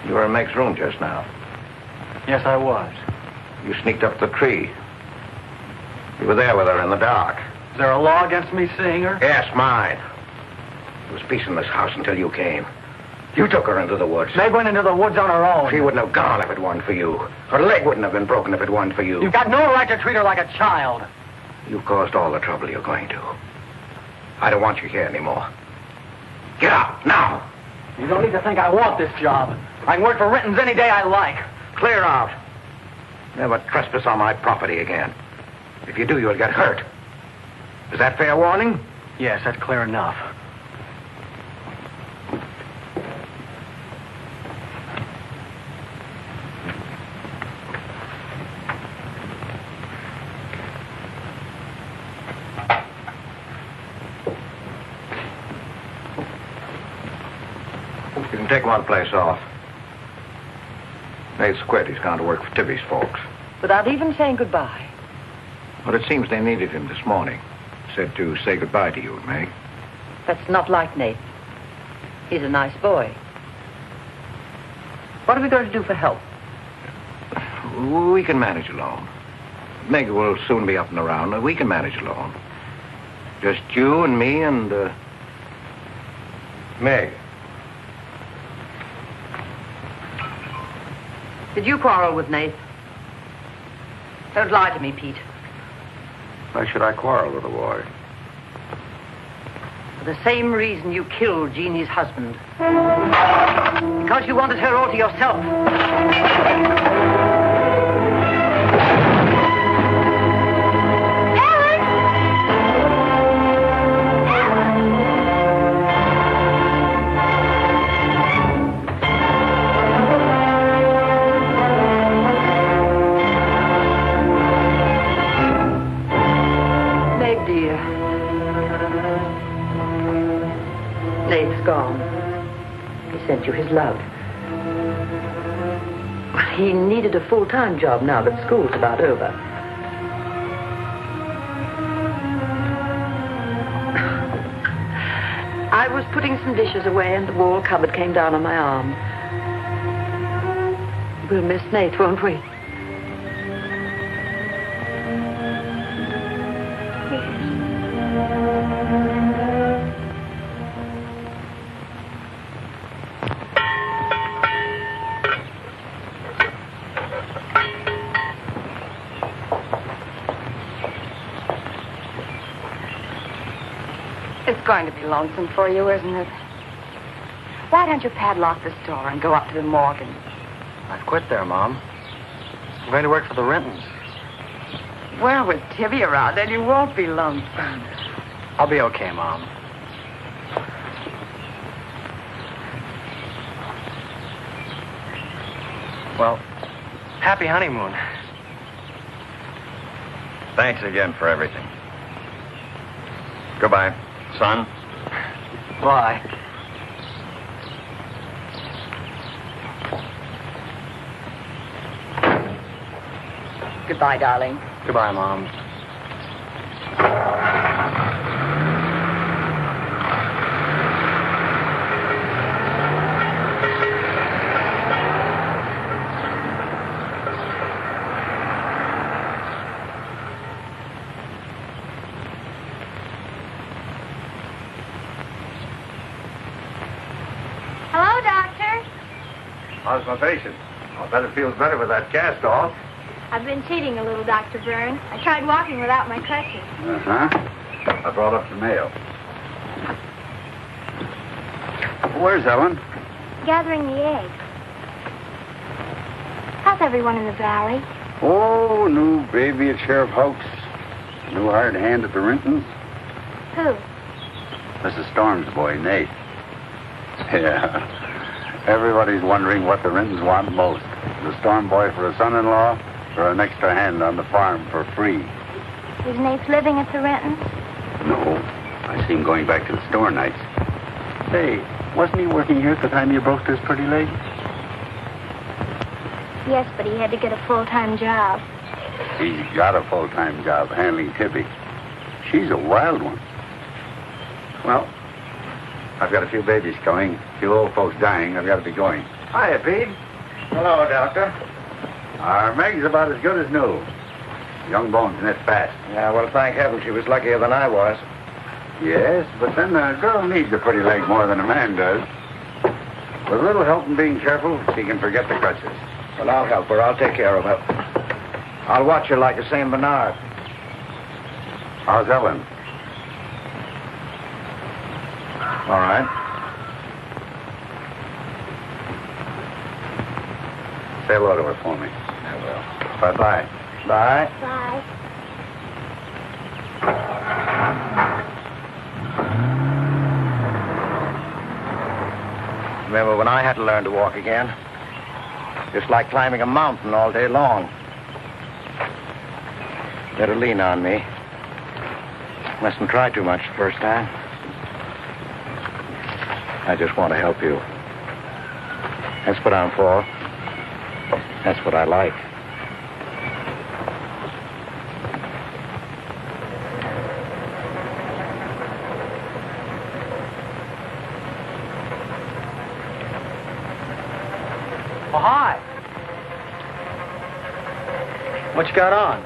You were in Meg's room just now. Yes, I was. You sneaked up the tree. You were there with her in the dark. Is there a law against me seeing her? Yes, mine. There was peace in this house until you came. You took her into the woods. Meg went into the woods on her own. She wouldn't have gone if it weren't for you. Her leg wouldn't have been broken if it weren't for you. You've got no right to treat her like a child. You caused all the trouble you're going to. I don't want you here anymore. Get out, now. You don't need to think I want this job. I can work for Renton's any day I like. Clear out. Never trespass on my property again. If you do, you'll get hurt. Is that fair warning? Yes, that's clear enough. You can take one place off. Nate's quit. He's gone to work for Tibby's folks. Without even saying goodbye. But it seems they needed him this morning. Said to say goodbye to you, Meg. That's not like Nate. He's a nice boy. What are we going to do for help? We can manage alone. Meg will soon be up and around. We can manage alone. Just you and me and, Meg. Did you quarrel with Nate? Don't lie to me, Pete. Why should I quarrel with the boy? For the same reason you killed Jeannie's husband. Because you wanted her all to yourself. Nate's gone. He sent you his love. He needed a full-time job now that school's about over. I was putting some dishes away and the wall cupboard came down on my arm. We'll miss Nate, won't we? It's going to be lonesome for you, isn't it? Why don't you padlock the store and go up to the Morgan? I've quit there, Mom. I'm going to work for the Rentons. Well, with Tibby around, then you won't be lonesome. I'll be okay, Mom. Well, happy honeymoon. Thanks again for everything. Goodbye, son. Bye. Goodbye, darling. Goodbye, Mom. Hello, Doctor. How's my patient? I'll bet it feels better with that cast off. I've been cheating a little, Dr. Byrne. I tried walking without my crutches. Uh-huh. I brought up the mail. Where's Ellen? Gathering the eggs. How's everyone in the valley? Oh, new baby at Sheriff Hoke's. New hired hand at the Rintons. Who? Mrs. Storm's boy, Nate. Yeah. Everybody's wondering what the Rintons want most. The Storm boy for a son-in-law or an extra hand on the farm for free. Is Nate living at the Rentons? No. I see him going back to the store nights. Say, wasn't he working here at the time you broke this pretty leg? Yes, but he had to get a full-time job. He's got a full-time job handling Tippy. She's a wild one. Well, I've got a few babies coming, a few old folks dying. I've got to be going. Hiya, Pete. Hello, Doctor. Our Meg's about as good as new. Young bones knit fast. Yeah, well, thank heaven she was luckier than I was. Yes, but then a girl needs a pretty leg more than a man does. With a little help and being careful, she can forget the crutches. Well, I'll help her. I'll take care of her. I'll watch her like a St. Bernard. How's Ellen? All right. Say hello to her for me. I will. Bye-bye. Bye. Bye. Remember when I had to learn to walk again? Just like climbing a mountain all day long. Better lean on me. Mustn't try too much the first time. I just want to help you. That's what I'm for. That's what I like. Oh, hi. What you got on?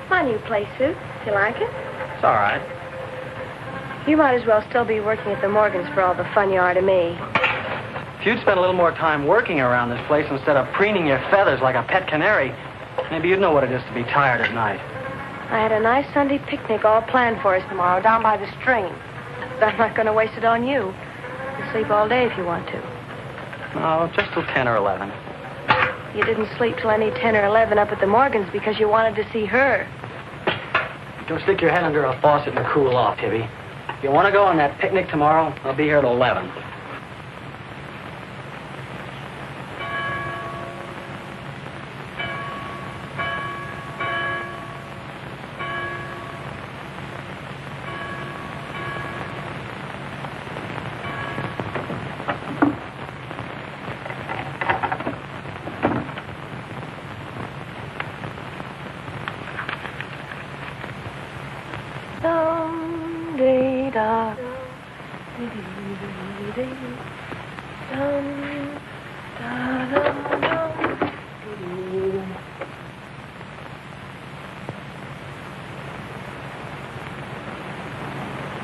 My new place suit. You like it? It's all right. You might as well still be working at the Morgans for all the fun you are to me. If you'd spent a little more time working around this place instead of preening your feathers like a pet canary, maybe you'd know what it is to be tired at night. I had a nice Sunday picnic all planned for us tomorrow down by the stream. But I'm not going to waste it on you. You can sleep all day if you want to. No, just till 10 or 11. You didn't sleep till any 10 or 11 up at the Morgans because you wanted to see her. Don't stick your head under a faucet and cool off, Tibby. If you want to go on that picnic tomorrow, I'll be here at 11.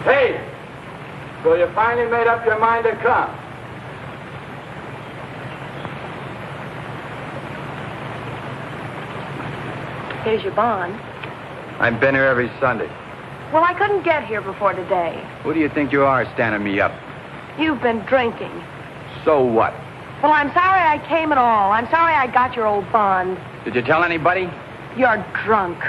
Hey! So you finally made up your mind to come? Here's your bond. I've been here every Sunday. Well, I couldn't get here before today. Who do you think you are standing me up? You've been drinking. So what? Well, I'm sorry I came at all. I'm sorry I got your old bond. Did you tell anybody? You're drunk.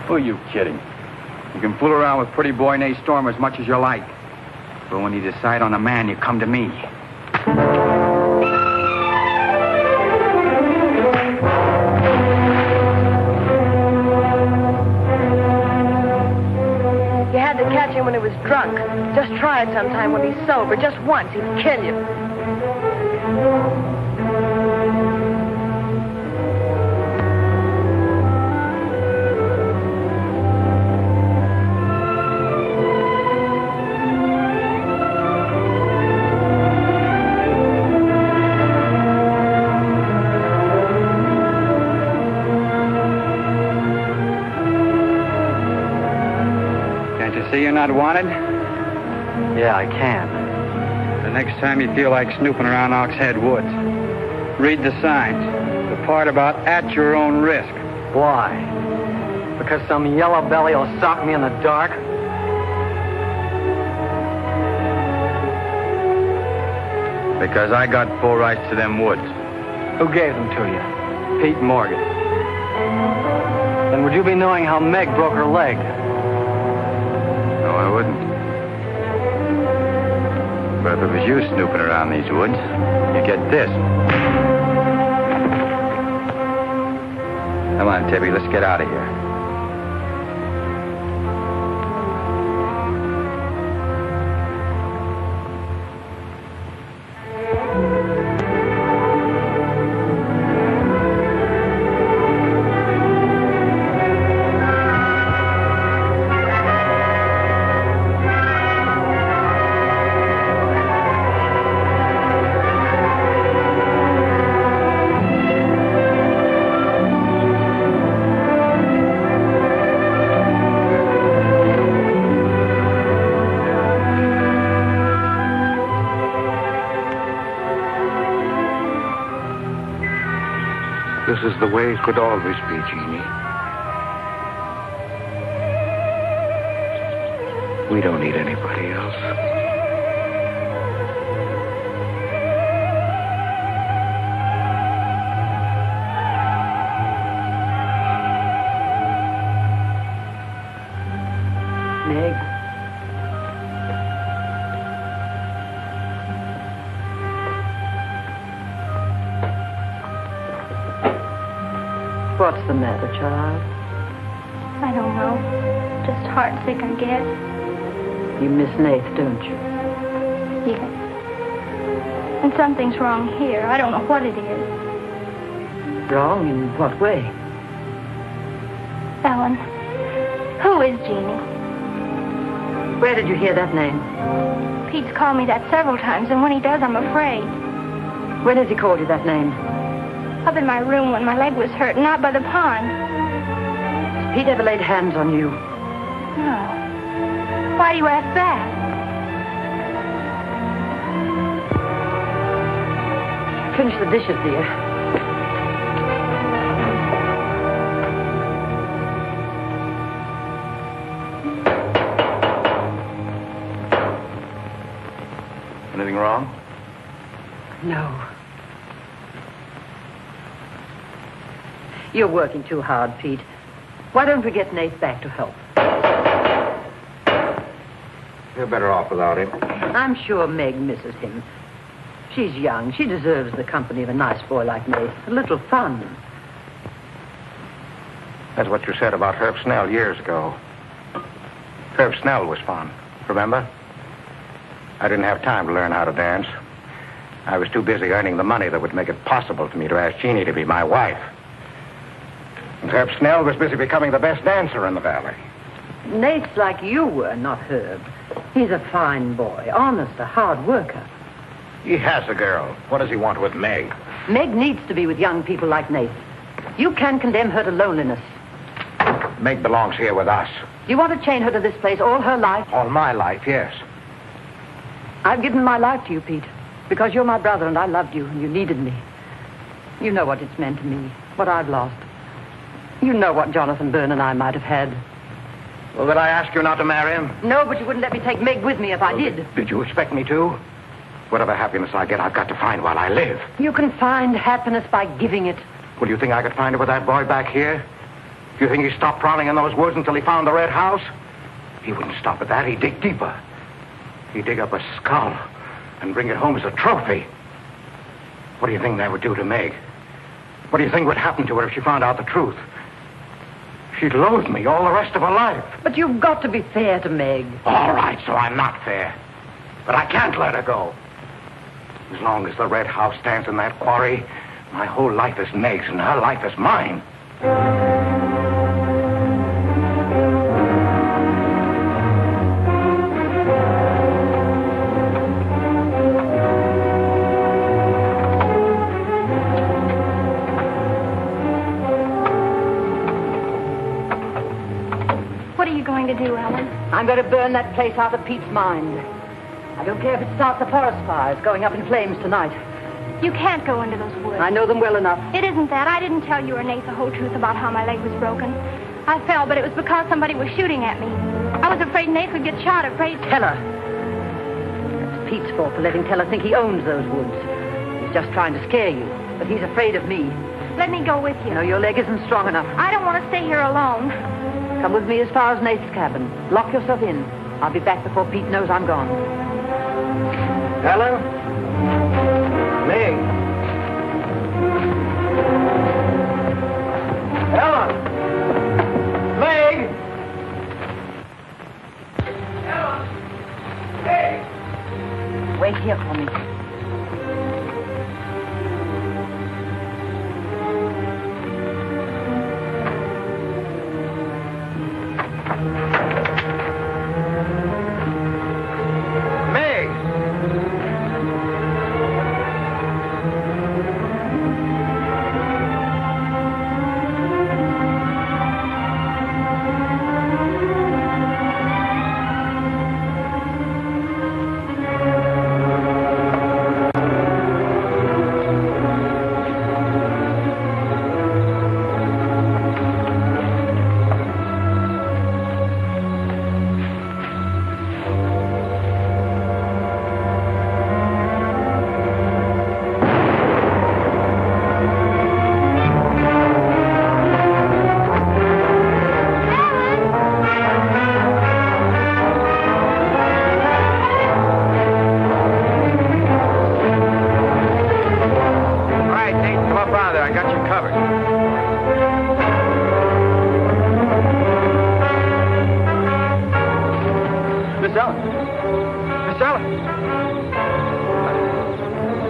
Who are you kidding? You can fool around with pretty boy Nate Storm as much as you like. But when you decide on a man, you come to me. You had to catch him when he was drunk. Just try it sometime when he's sober. Just once, he'd kill you. See you're not wanted? Yeah, I can. The next time you feel like snooping around Oxhead Woods, read the signs. The part about at your own risk. Why? Because some yellow belly will sock me in the dark? Because I got full rights to them woods. Who gave them to you? Pete Morgan. Then would you be knowing how Meg broke her leg? No, I wouldn't. But if it was you snooping around these woods, you get this. Come on, Tibby, let's get out of here. This is the way it could always be, Jeannie. We don't need anybody else. Meg. What's the matter, child? I don't know. Just heartsick, I guess. You miss Nath, don't you? Yes. And something's wrong here. I don't know what it is. Wrong in what way? Ellen, who is Jeannie? Where did you hear that name? Pete's called me that several times, and when he does, I'm afraid. When has he called you that name? Up in my room when my leg was hurt, not by the pond. Has Pete ever laid hands on you? No. Why do you ask that? Finish the dishes, dear. Anything wrong? No. You're working too hard, Pete. Why don't we get Nath back to help? You're better off without him. I'm sure Meg misses him. She's young. She deserves the company of a nice boy like Nath. A little fun. That's what you said about Herb Snell years ago. Herb Snell was fun, remember? I didn't have time to learn how to dance. I was too busy earning the money that would make it possible for me to ask Jeannie to be my wife. And Herb Snell was busy becoming the best dancer in the valley. Nath's like you were, not Herb. He's a fine boy, honest, a hard worker. He has a girl. What does he want with Meg? Meg needs to be with young people like Nath. You can't condemn her to loneliness. Meg belongs here with us. Do you want to chain her to this place all her life? All my life, yes. I've given my life to you, Pete, because you're my brother and I loved you and you needed me. You know what it's meant to me, what I've lost. You know what Jonathan Byrne and I might have had. Well, did I ask you not to marry him? No, but you wouldn't let me take Meg with me if I did. Did you expect me to? Whatever happiness I get, I've got to find while I live. You can find happiness by giving it. Well, do you think I could find it with that boy back here? Do you think he stopped prowling in those woods until he found the red house? He wouldn't stop at that. He'd dig deeper. He'd dig up a skull and bring it home as a trophy. What do you think that would do to Meg? What do you think would happen to her if she found out the truth? She'd loathe me all the rest of her life. But you've got to be fair to Meg. All right, so I'm not fair. But I can't let her go. As long as the red house stands in that quarry, my whole life is Meg's and her life is mine. What are you going to do, Ellen? I'm going to burn that place out of Pete's mind. I don't care if it starts a forest fire. It's going up in flames tonight. You can't go into those woods. I know them well enough. It isn't that. I didn't tell you or Nate the whole truth about how my leg was broken. I fell, but it was because somebody was shooting at me. I was afraid Nate would get shot, afraid... Tell her. It's Pete's fault for letting Teller think he owns those woods. He's just trying to scare you, but he's afraid of me. Let me go with you. No, your leg isn't strong enough. I don't want to stay here alone. Come with me as far as Nate's cabin. Lock yourself in. I'll be back before Pete knows I'm gone. Ellen? Meg? Ellen? Meg? Ellen? Meg? Wait here for me.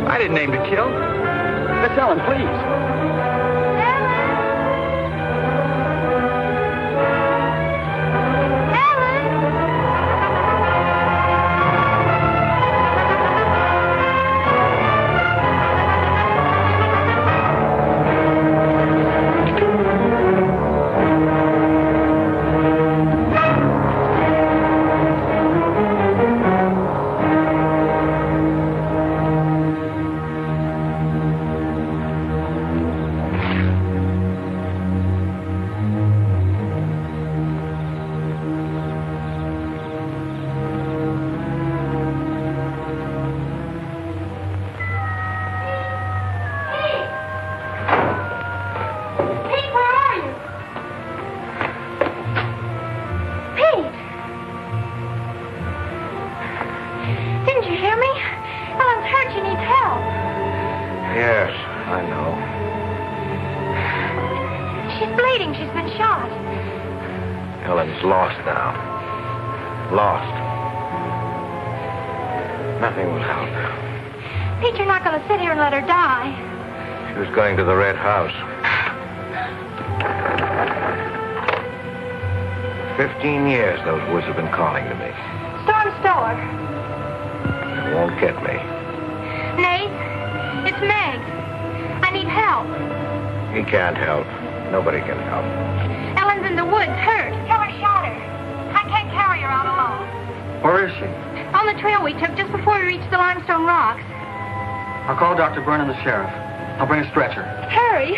I didn't aim to kill. Miss Ellen, please. Ellen's lost now. Lost. Nothing will help. Pete, you're not going to sit here and let her die. She was going to the red house. 15 years those woods have been calling to me. Storm Stower. It won't get me. Nate, it's Meg. I need help. He can't help. Nobody can help. Ellen's in the woods, hurt. Teller shot her. I can't carry her out alone. Where is she? On the trail we took just before we reached the limestone rocks. I'll call Dr. Byrne and the sheriff. I'll bring a stretcher. Hurry.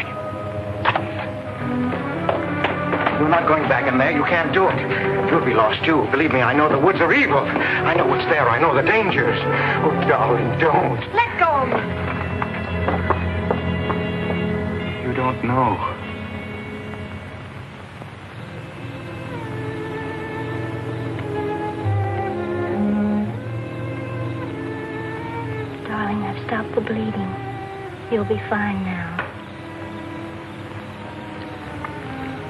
You're not going back in there. You can't do it. You'll be lost, too. Believe me, I know the woods are evil. I know what's there. I know the dangers. Oh, darling, don't. Let go of me. You don't know. Darling, I've stopped the bleeding. You'll be fine now.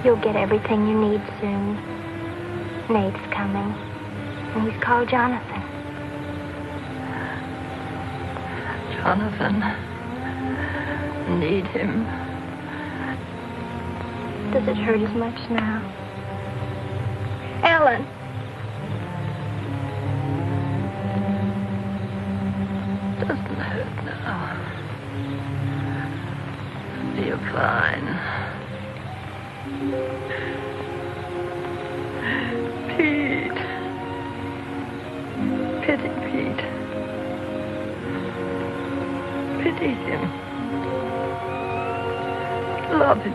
You'll get everything you need soon. Nate's coming. And he's called Jonathan. Jonathan. Need him. Does it hurt as much now? Ellen. Doesn't hurt now. Feel fine. Pete. Pity Pete. Pity him. Love him.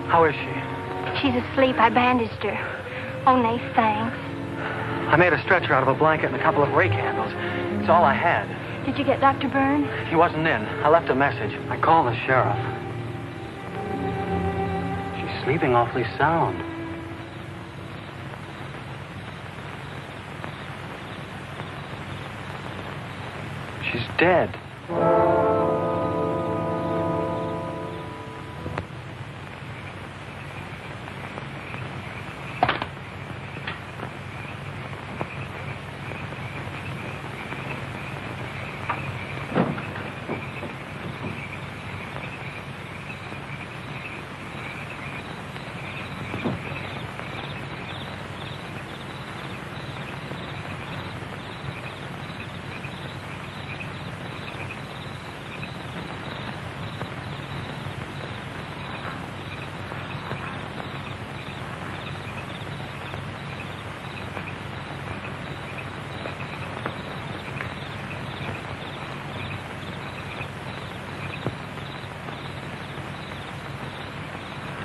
How is she? She's asleep. I bandaged her. Oh, Nate, thanks. I made a stretcher out of a blanket and a couple of rake handles. It's all I had. Did you get Dr. Byrne? He wasn't in. I left a message. I called the sheriff. She's sleeping awfully sound. She's dead.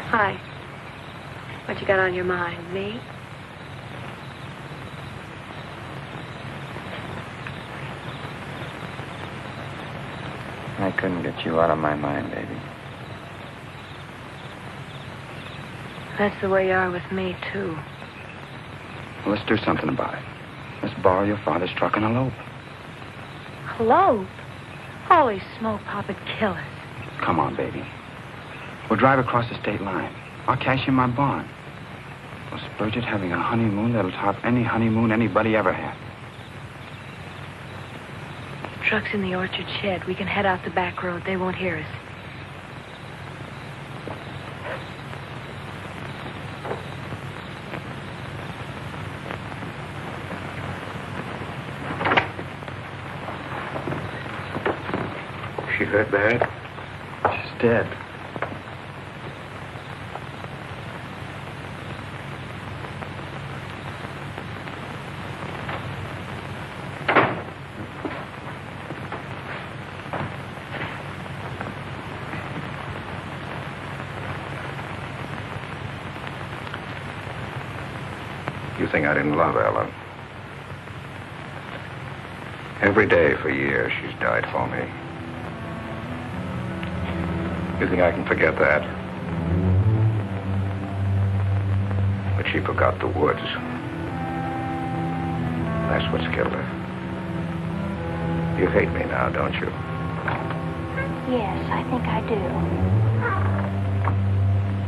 Hi. What you got on your mind? Me? I couldn't get you out of my mind, baby. That's the way you are with me, too. Well, let's do something about it. Let's borrow your father's truck and elope. Elope? Holy smoke, Papa'd kill us. Come on, baby. We'll drive across the state line. I'll cash in my bond. We'll splurge it having a honeymoon that'll top any honeymoon anybody ever had. Truck's in the orchard shed. We can head out the back road. They won't hear us. She hurt bad? She's dead. You think I didn't love Ellen? Every day for years she's died for me. You think I can forget that? But she forgot the woods. That's what's killed her. You hate me now, don't you? Yes, I think I do.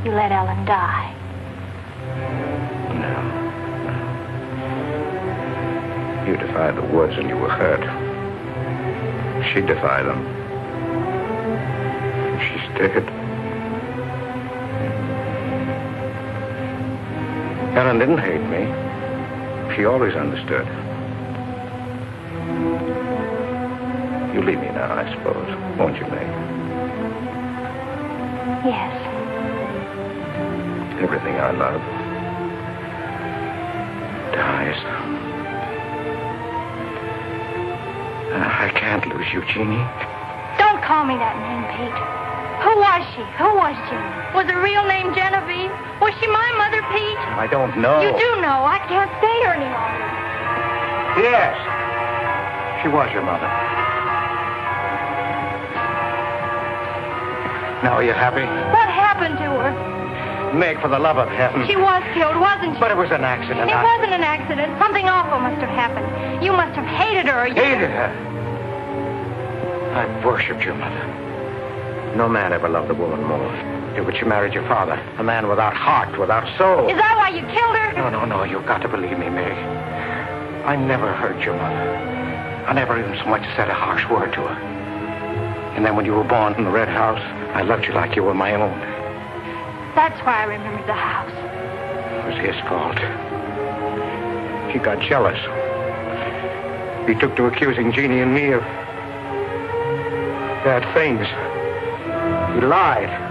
You let Ellen die. No. You defied the woods and you were hurt. She defied them. She's dead. Ellen didn't hate me. She always understood. You leave me now, I suppose, won't you, May? Yes. Everything I love dies. I can't lose you, Jeannie. Don't call me that name, Pete. Who was she? Who was Jeannie? Was her real name Genevieve? Was she my mother, Pete? I don't know. You do know. I can't stay here any longer. Yes. She was your mother. Now, are you happy? What happened to her? Meg, for the love of heaven. She was killed, wasn't she? But it was an accident. It wasn't an accident. Something awful must have happened. You must have hated her. Hated her? I worshipped your mother. No man ever loved a woman more. But you married your father, a man without heart, without soul. Is that why you killed her? No, you've got to believe me, Meg. I never hurt your mother. I never even so much as said a harsh word to her. And then when you were born in the red house, I loved you like you were my own. That's why I remembered the house. It was his fault. He got jealous. He took to accusing Jeannie and me of bad things. He lied.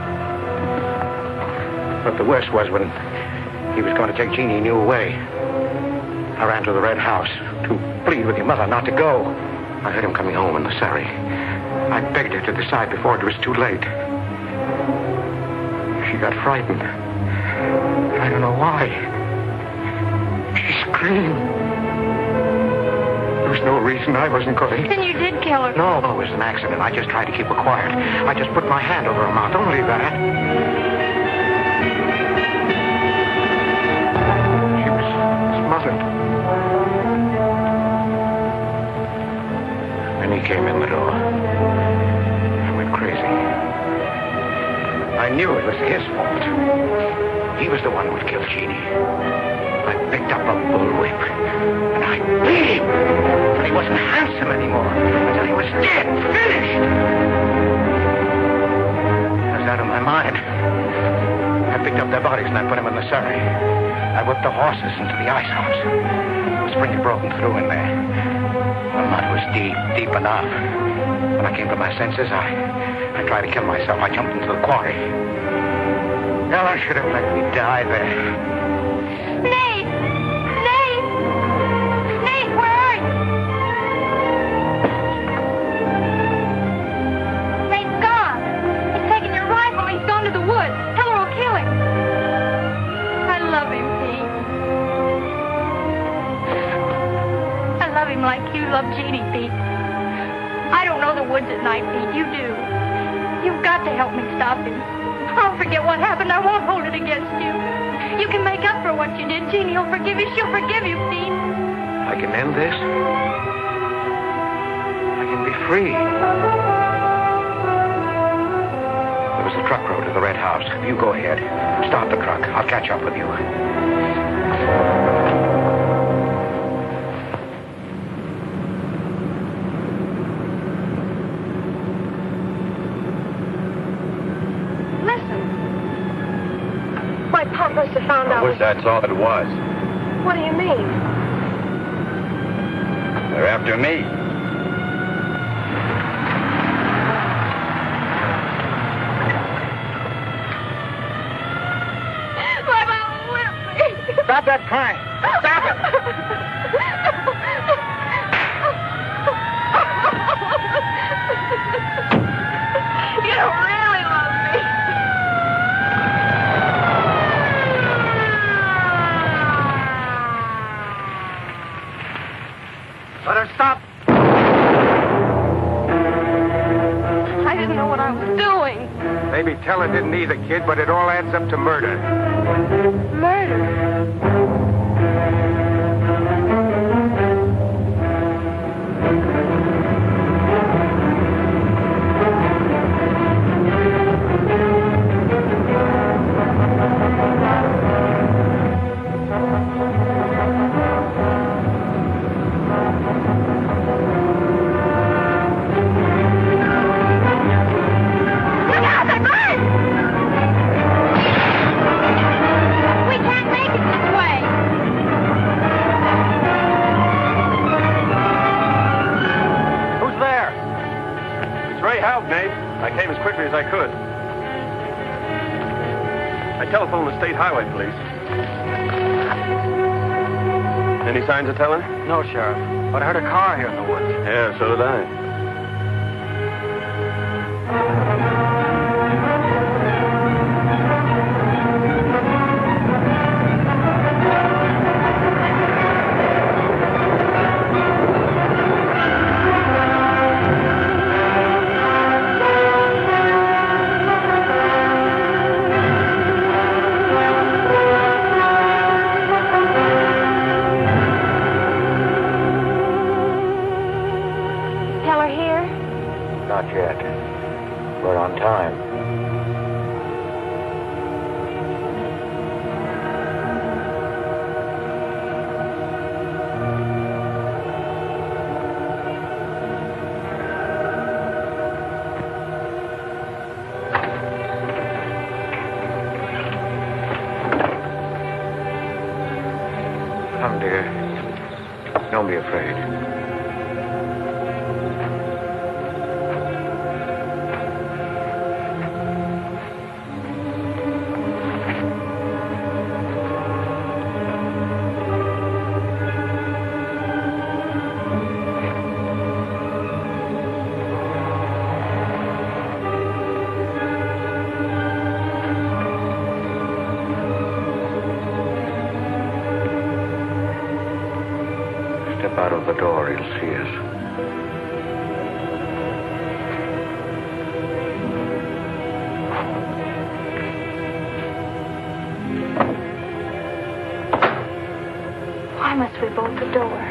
But the worst was when he was going to take Jeannie and you away. I ran to the red house to plead with your mother not to go. I heard him coming home in the surrey. I begged her to decide before it was too late. She got frightened. I don't know why. She screamed. There was no reason I wasn't going. Then you did kill her. No, it was an accident. I just tried to keep her quiet. I just put my hand over her mouth. Only that. She was smothered. Then he came in the door. I went crazy. I knew it was his fault. He was the one who would kill Jeannie. I picked up a bullwhip, and I beat him until he wasn't handsome anymore, until he was dead, finished. I was out of my mind. I picked up their bodies and I put them in the surrey. I whipped the horses into the ice house. The spring had broken through in there. The mud was deep enough. When I came to my senses, I tried to kill myself. I jumped into the quarry. Ella should have let me die there. Nate! Nate! Nate, where are you? Nate's gone. He's taken your rifle. He's gone to the woods. Heller will kill him. I love him, Pete. I love him like you love Jeannie, Pete. I don't know the woods at night, Pete. You do. You've got to help me stop him. I'll forget what happened. I won't hold it against you. You can make up for what you did. Jeannie will forgive you. She'll forgive you, Pete. I can end this. I can be free. There was a truck road to the red house. You go ahead. Start the truck. I'll catch up with you. Must have found out. I wish that's all it was. What do you mean? They're after me. My mama whipped me. Stop that crying. Stop it. You don't really love me. Let her stop. I didn't know what I was doing. Maybe Teller didn't either, kid, but it all adds up to murder. Murder? I came as quickly as I could. I telephoned the state highway police. Any signs of Teller? No, Sheriff. But I heard a car here in the woods. Yeah, so did I. Not yet. We're on time. Come, dear. Don't be afraid. Step out of the door, he'll see us. Why must we bolt the door?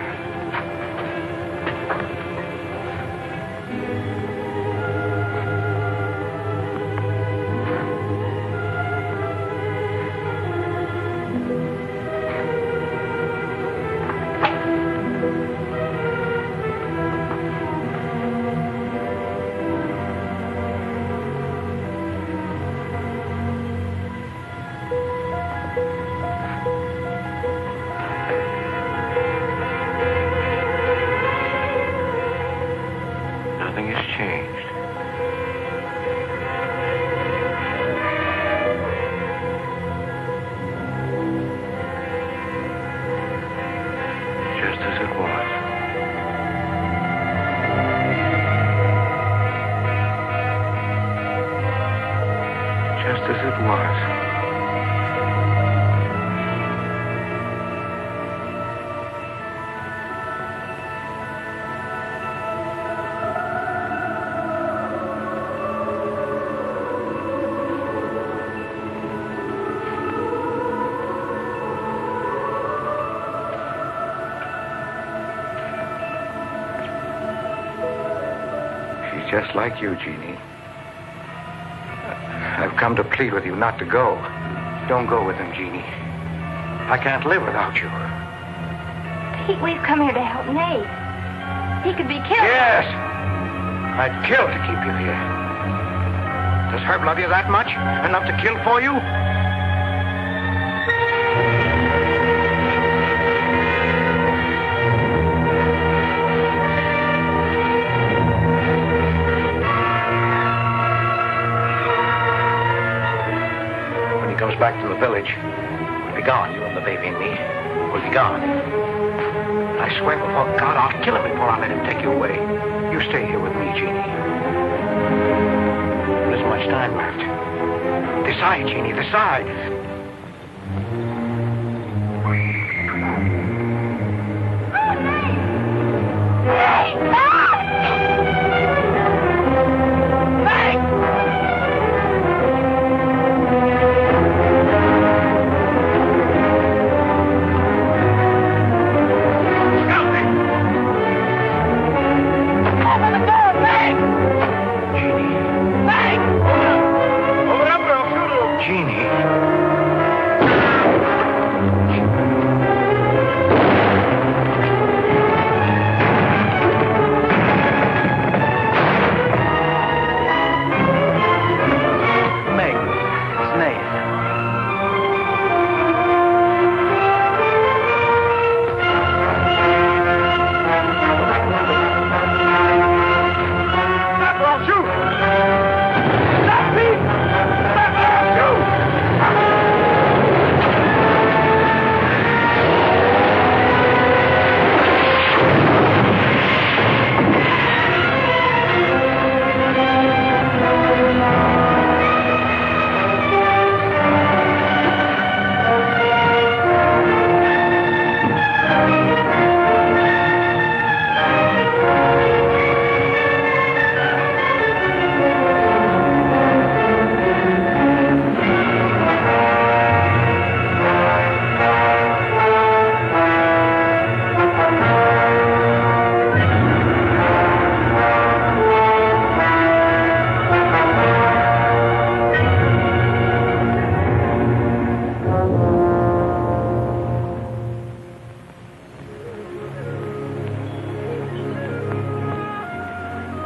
Nothing has changed. Just as it was. Just as it was. She's just like you, Jeannie. I've come to plead with you not to go. Don't go with him, Jeannie. I can't live without you. Pete, we've come here to help Nate. He could be killed. Yes! I'd kill to keep you here. Does Herb love you that much? Enough to kill for you? When he comes back to the village, we'll be gone. You and the baby and me. We'll be gone. I swear before God, I'll kill him before I let him take you away. You stay here with me, Jeannie. There isn't much time left. Decide, Jeannie, decide. Jeannie.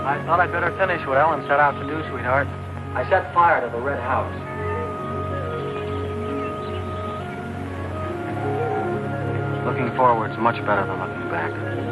I thought I'd better finish what Ellen set out to do, sweetheart. I set fire to the red house. Looking forward's much better than looking back.